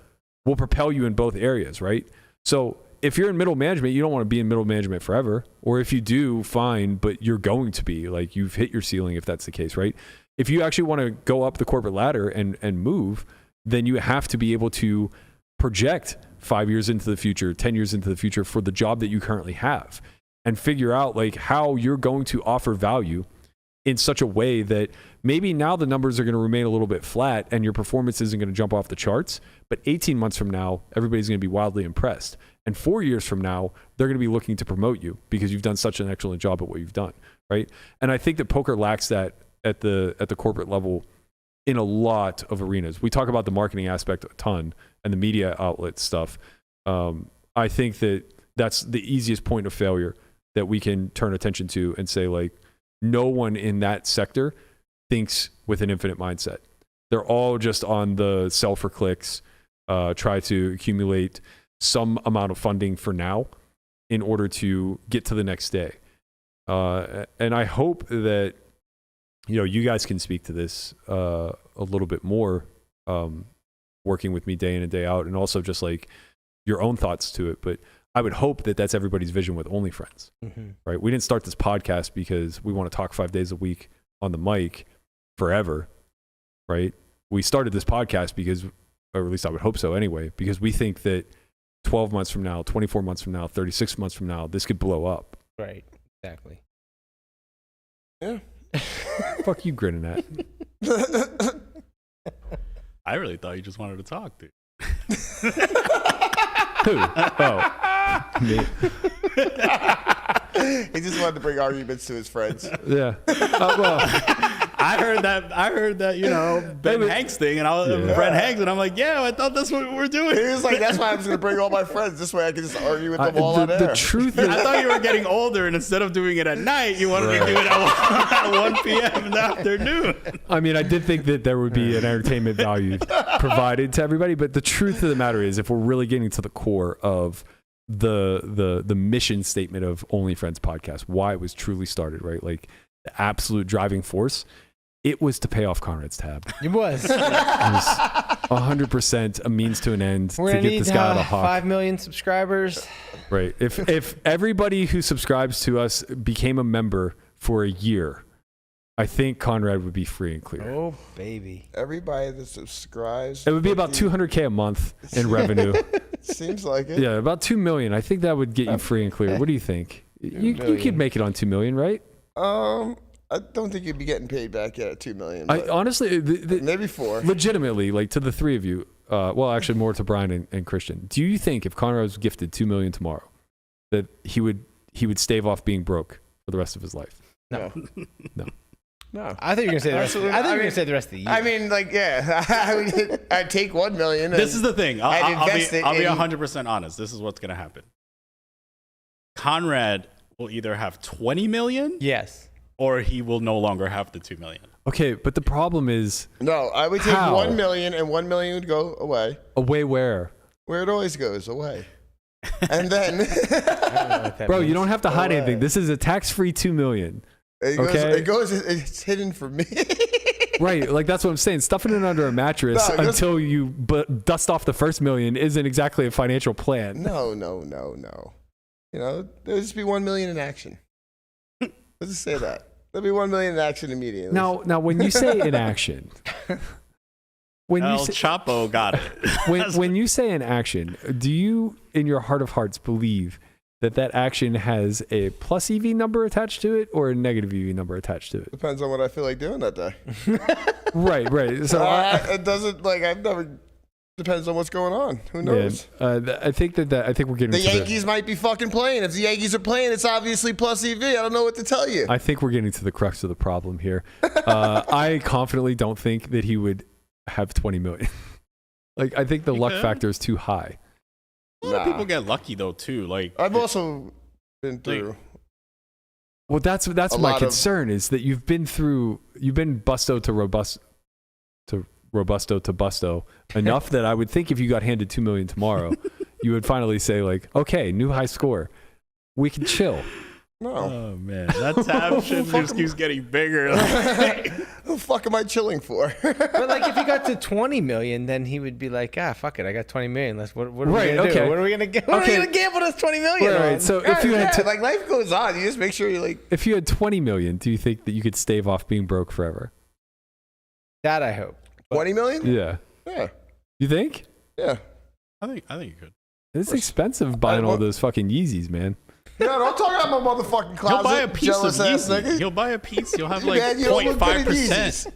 will propel you in both areas, right? So if you're in middle management, you don't want to be in middle management forever. Or if you do, fine, but you're going to be, like, you've hit your ceiling if that's the case, right? If you actually want to go up the corporate ladder and move, then you have to be able to project 5 years into the future, 10 years into the future for the job that you currently have, and figure out like how you're going to offer value in such a way that maybe now the numbers are going to remain a little bit flat and your performance isn't going to jump off the charts, but 18 months from now, everybody's going to be wildly impressed. And 4 years from now, they're going to be looking to promote you because you've done such an excellent job at what you've done, right? And I think that poker lacks that at the corporate level in a lot of arenas. We talk about the marketing aspect a ton and the media outlet stuff. I think that that's the easiest point of failure that we can turn attention to and say, like, no one in that sector thinks with an infinite mindset. They're all just on the sell for clicks, try to accumulate some amount of funding for now in order to get to the next day. And I hope that, you know, you guys can speak to this a little bit more, working with me day in and day out, and also just like your own thoughts to it. But I would hope that that's everybody's vision with OnlyFriends, right? We didn't start this podcast because we want to talk 5 days a week on the mic forever, right? We started this podcast because, or at least I would hope so anyway, because we think that 12 months from now, 24 months from now, 36 months from now, this could blow up. Right, exactly. Yeah. Fuck you grinning at. I really thought you just wanted to talk, dude. Who? Oh. Me. He just wanted to bring arguments to his friends. Yeah. Well, I heard that, you know, Brent Hanks thing, and I was Brent Hanks, and I'm like, yeah, I thought that's what we're doing. He was like, that's why I'm just gonna bring all my friends. This way I can just argue with them all on air. The truth is, I thought you were getting older, and instead of doing it at night, you wanted to do it at 1 p.m. in the afternoon. I mean, I did think that there would be an entertainment value provided to everybody, but the truth of the matter is, if we're really getting to the core of the mission statement of OnlyFriends podcast, why it was truly started, right? Like the absolute driving force, it was to pay off Conrad's tab. It was. It was 100% a means to an end We're to gonna get need this guy out of Hawk. 5 million subscribers. Right. If everybody who subscribes to us became a member for a year, I think Conrad would be free and clear. Oh, baby. Everybody that subscribes. It would be about $200K a month in revenue. Seems like it. Yeah, about $2 million. I think that would get you free and clear. What do you think? You could make it on $2 million, right? I don't think you'd be getting paid back yet at $2 million. I honestly, maybe 4. Legitimately, like to the three of you. Well, actually, more to Brian and Christian. Do you think if Conrad was gifted $2 million tomorrow, that he would stave off being broke for the rest of his life? No. No. I thought you were going to say the rest of the year. I thought you were going to say the rest of the year. I mean, like, yeah. I'd take $1 million. This is the thing. I'll be in 100% honest. This is what's going to happen. Conrad will either have 20 million. Yes. Or he will no longer have the 2 million. Okay, but the problem is... No, I would take how? 1 million, and 1 million would go away. Away where? Where it always goes, away. And then... Bro, you don't have to hide anything. This is a tax-free $2 million. It's hidden from me. Right, like that's what I'm saying. Stuffing it under a mattress until you dust off the first $1 million isn't exactly a financial plan. No. You know, there'll just be 1 million in action. Let's just say that. There'll be 1 million in action immediately. Now, when you say in action, Chapo got it. when you say in action, do you, in your heart of hearts, believe that action has a plus EV number attached to it or a negative EV number attached to it? Depends on what I feel like doing that day. Right. So it doesn't I've never. Depends on what's going on. Who knows? I think I think we're getting the Yankees might be fucking playing. If the Yankees are playing, it's obviously plus EV. I don't know what to tell you. I think we're getting to the crux of the problem here. I confidently don't think that he would have 20 million. I think the luck factor is too high. A lot of people get lucky though too. I've also been through. Well, that's my concern is that you've been busto to robusto to busto enough that I would think if you got handed 2 million tomorrow, you would finally say okay, new high score. We can chill. No. Oh man, that tab shit just keeps getting bigger. Who the fuck am I chilling for? But if he got to 20 million, then he would be like, fuck it, I got 20 million. What are we gonna do? What are we gonna get? What are we gonna gamble this 20 million? Right. So if you had life goes on, you just make sure you If you had 20 million, do you think that you could stave off being broke forever? That I hope. 20 million? Yeah. Yeah. You think? Yeah. I think you could. It's expensive buying all those fucking Yeezys, man. Yeah, don't talk about my motherfucking closet. He'll buy a piece of Yeezy. He'll buy a piece. You'll have 0.5%.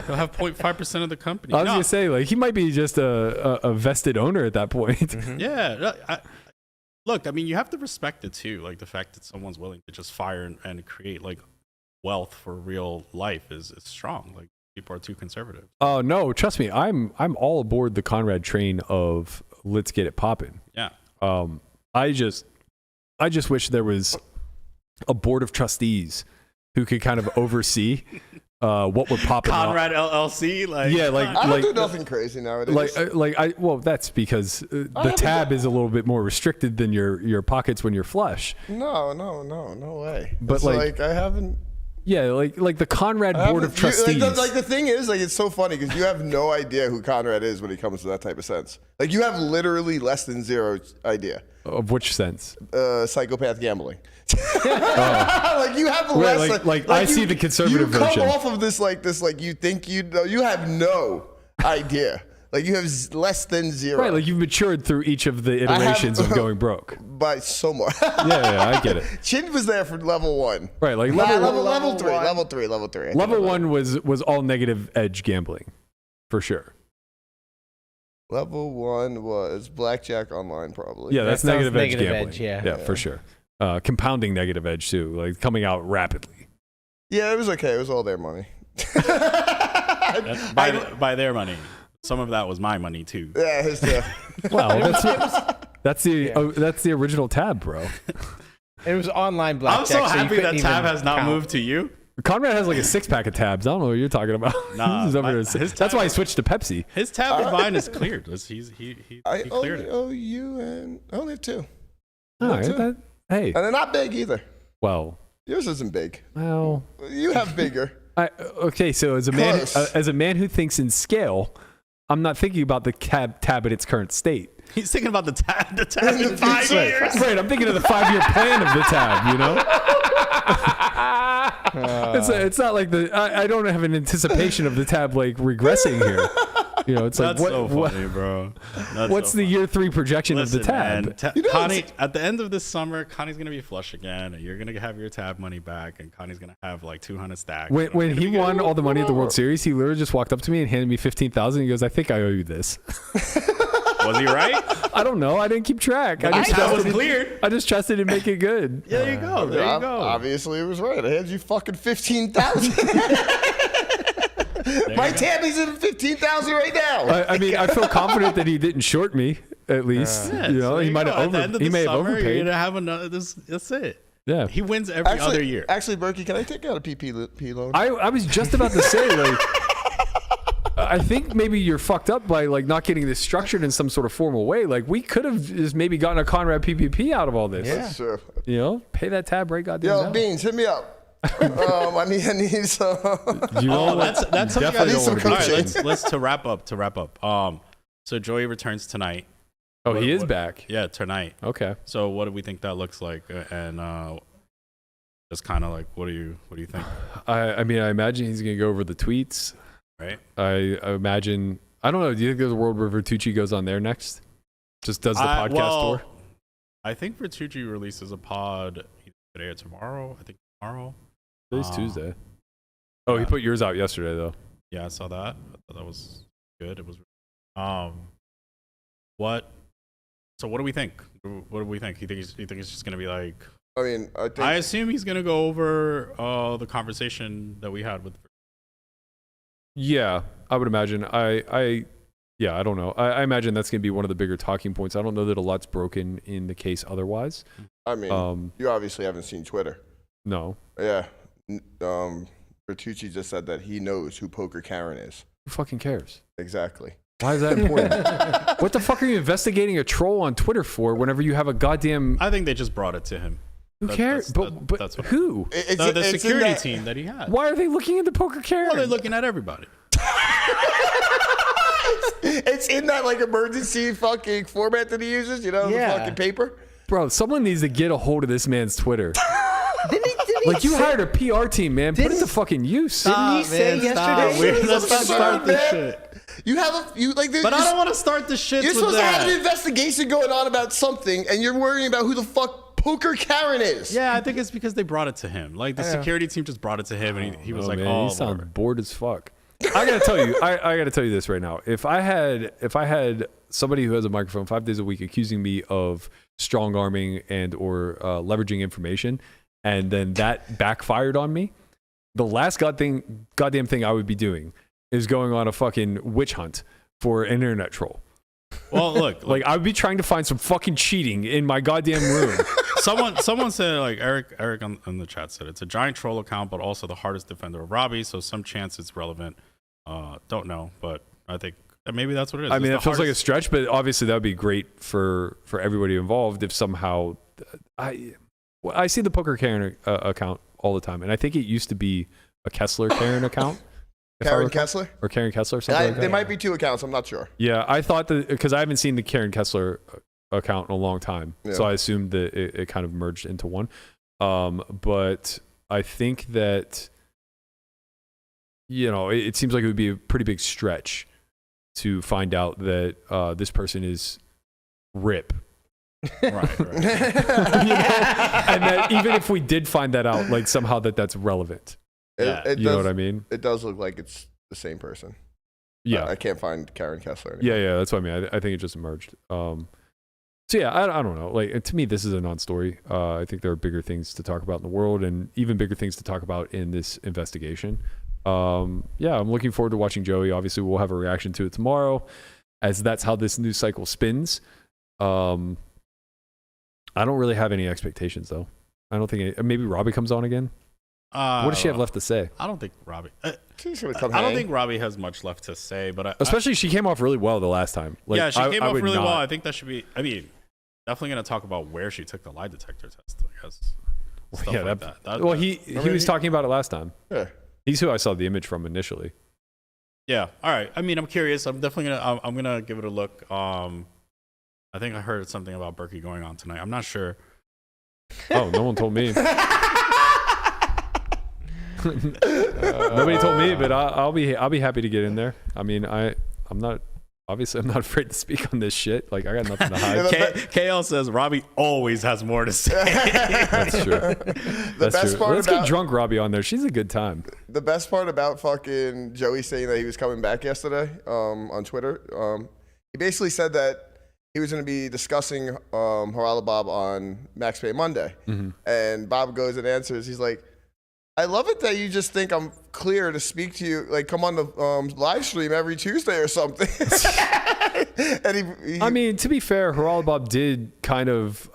He'll have 0.5% of the company. I was gonna say he might be just a vested owner at that point. Mm-hmm. Yeah. Look, I mean, you have to respect it too. The fact that someone's willing to just fire and create wealth for real life is strong. People are too conservative. Oh no, trust me, I'm all aboard the Conrad train of let's get it popping. Yeah. I just wish there was a board of trustees who could kind of oversee what we're popping. Conrad LLC, I don't do nothing crazy nowadays. That's because the tab is a little bit more restricted than your pockets when you're flush. No way. But I haven't. Yeah, like the Conrad board of trustees. The thing is, it's so funny because you have no idea who Conrad is when it comes to that type of sense. You have literally less than zero idea. Of which sense? Psychopath gambling. You have less. I see the conservative version. You come off of this you think you know. You have no idea. You have less than zero. Right, you've matured through each of the iterations of going broke. By so much. Yeah, I get it. Chin was there for level 1. Right, level 3. Level 1 was all negative edge gambling, for sure. Level 1 was blackjack online, probably. Yeah, that's negative edge gambling. Yeah, for sure. Compounding negative edge too, coming out rapidly. Yeah, it was okay. It was all their money. By their money. Some of that was my money too. Yeah, his too. Wow, that's the original tab, bro. It was online blackjack. I'm so happy that tab has not moved to you. Conrad has a 6-pack of tabs. I don't know what you're talking about. Nah, that's why he switched to Pepsi. His tab of mine is cleared. He cleared it. I only have 2. All right, hey, and they're not big either. Well, yours isn't big. Well, you have bigger. Okay, so as a man who thinks in scale, I'm not thinking about the tab in its current state. He's thinking about the tab in 5 years. Right, I'm thinking of the 5-year plan of the tab, you know? It's not like I don't have an anticipation of the tab like regressing here. You know, it's like That's so funny, bro. What's the year 3 projection of the tab? Man, Connie, at the end of this summer, Connie's gonna be flush again, and you're gonna have your tab money back, and Connie's gonna have like 200 stacks. When he won all the money at the World Series, he literally just walked up to me and handed me $15,000. He goes, "I think I owe you this." Was he right? I don't know. I didn't keep track. I just trusted to make it good. Yeah, there you go. There you go. Obviously, it was right. I handed you fucking 15,000. My tabby's in 15,000 right now. I mean, I feel confident that he didn't short me. At least, Yeah, you know, so he might have he may have overpaid. You're gonna have another. That's it. Yeah, he wins every other year. Actually, Berkey, can I take out a PP loan? I was just about to say, like, I think maybe you're fucked up by like not getting this structured in some sort of formal way. Like, we could have just maybe gotten a Conrad PPP out of all this. Yeah, that's true. You know, pay that tab right, goddamn. Yo, now. Beans, hit me up. I need some. You know, that's something I need some coaching. Let's to wrap up. So Joey returns tonight. Oh, he is back. Yeah, tonight. Okay. So what do we think that looks like? And just kind of like, what do you think? I mean, I imagine he's gonna go over the tweets. Right. I imagine. I don't know. Do you think there's a world where Vertucci goes on there next? Just does the podcast tour? I think Vertucci releases a pod either today or tomorrow. I think tomorrow. Today's Tuesday. Oh, he put yours out yesterday, though. Yeah, I saw that. I thought that was good. It was. What? So what do we think? What do we think? You think it's just gonna be like? I mean, I assume he's gonna go over the conversation that we had with. Yeah, I would imagine. I don't know. I imagine that's going to be one of the bigger talking points. I don't know that a lot's broken in the case otherwise. I mean, you obviously haven't seen Twitter. No. Yeah. Bertucci just said that he knows who Poker Karen is. Who fucking cares? Exactly. Why is that important? What the fuck are you investigating a troll on Twitter for whenever you have a goddamn... I think they just brought it to him. Who cares? But that's what who? The security team that he had. Why are they looking into Poker Karen? Well, they're looking at everybody. It's in that like emergency fucking format that he uses, you know, the fucking paper. Bro, someone needs to get a hold of this man's Twitter. Like, you hired a PR team, man. Put it to fucking use. Didn't he say yesterday? Let's not start this shit. You have But I don't want to start the shit. You're supposed to have an investigation going on about something, and you're worrying about who the fuck Poker Karen is. Yeah, I think it's because they brought it to him. Like the security team just brought it to him, and he was like, man, "Oh, you sound bored as fuck." I gotta tell you, I gotta tell you this right now. If I had somebody who has a microphone 5 days a week accusing me of strong arming and or leveraging information, and then that backfired on me, the last goddamn thing I would be doing is going on a fucking witch hunt for an internet troll. Well, look, like I would be trying to find some fucking cheating in my goddamn room. Someone said, like Eric on the chat said, it's a giant troll account, but also the hardest defender of Robbie. So some chance it's relevant. Don't know, but I think maybe that's what it is. I mean, it feels like a stretch, but obviously that would be great for everybody involved if somehow I see the Poker Karen account all the time, and I think it used to be a Kessler Karen account. Karen Kessler? Or Karen Kessler, something like that. There might be two accounts. I'm not sure. Yeah, I thought that because I haven't seen the Karen Kessler account in a long time, so I assumed that it kind of merged into one. But I think that, you know, it seems like it would be a pretty big stretch to find out that this person is RIP. Right. You know? And that even if we did find that out, like somehow that's relevant. You know what I mean? It does look like it's the same person. Yeah. I can't find Karen Kessler anymore. Yeah, that's what I mean. I think it just emerged. So yeah, I don't know. Like, to me, this is a non-story. I think there are bigger things to talk about in the world, and even bigger things to talk about in this investigation. Yeah, I'm looking forward to watching Joey. Obviously, we'll have a reaction to it tomorrow, as that's how this news cycle spins. I don't really have any expectations, though. I don't think maybe Robbie comes on again. What does she have left to say? I don't think Robbie. She's gonna come I don't think Robbie has much left to say, but especially she came off really well the last time. Like, yeah, she came off really well. I think that should be. I mean, definitely gonna talk about where she took the lie detector test. I guess. Yeah, like that. Well, he was talking about it last time. Yeah. He's who I saw the image from initially. Yeah. All right. I mean, I'm curious. I'm definitely I'm gonna give it a look. I think I heard something about Berkey going on tonight. I'm not sure. Oh, no one told me. Nobody told me, but I'll be happy to get in there. I mean, I'm not afraid to speak on this shit. Like, I got nothing to hide. KL says Robbie always has more to say. That's true. That's true. Let's get drunk Robbie on there. She's a good time. The best part about fucking Joey saying that he was coming back yesterday on Twitter, he basically said that he was going to be discussing Harala Bob on Max Pay Monday. Mm-hmm. And Bob goes and answers. He's like, I love it that you just think I'm clear to speak to you, like come on the live stream every Tuesday or something. And I mean, to be fair, Harala Bob did kind of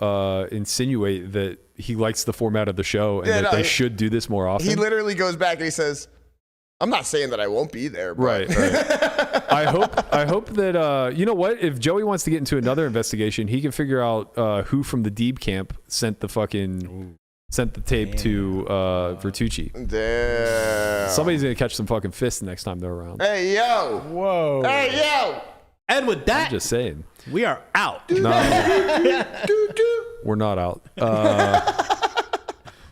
insinuate that he likes the format of the show and they should do this more often. He literally goes back and he says, I'm not saying that I won't be there. But. Right. I hope that, you know what? If Joey wants to get into another investigation, he can figure out who from the Deeb camp sent the tape to Vertucci. Damn. Somebody's going to catch some fucking fists the next time they're around. Hey, yo. Whoa. Hey, yo. And with that, I'm just saying. we are out. No. We're not out.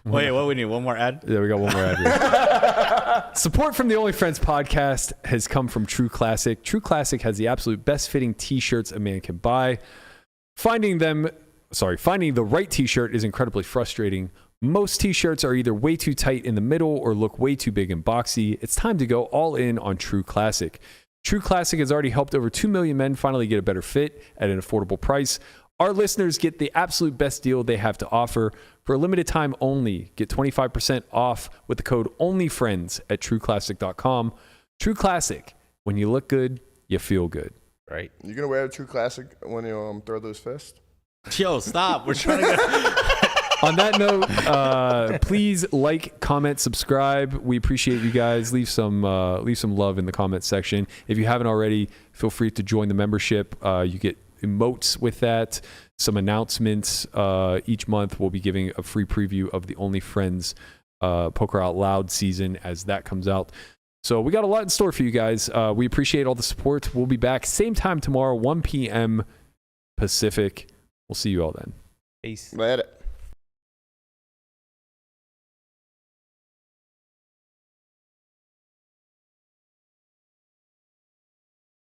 Wait, what we need? One more ad? Yeah, we got one more ad here. Support from the OnlyFriends podcast has come from True Classic. True Classic has the absolute best fitting t-shirts a man can buy. Finding the right t-shirt is incredibly frustrating. Most t-shirts are either way too tight in the middle or look way too big and boxy. It's time to go all in on True Classic. True Classic has already helped over 2 million men finally get a better fit at an affordable price. Our listeners get the absolute best deal they have to offer. For a limited time only, get 25% off with the code OnlyFriends at TrueClassic.com. True Classic, when you look good, you feel good. Right. You going to wear a True Classic when you throw those fists? Yo, stop. We're trying to get... On that note, please like, comment, subscribe. We appreciate you guys. Leave some love in the comment section. If you haven't already, feel free to join the membership. You get emotes with that, some announcements. Each month we'll be giving a free preview of the OnlyFriends Poker Out Loud season as that comes out. So we got a lot in store for you guys. We appreciate all the support. We'll be back same time tomorrow, 1 p.m. Pacific. We'll see you all then. Peace. Let it.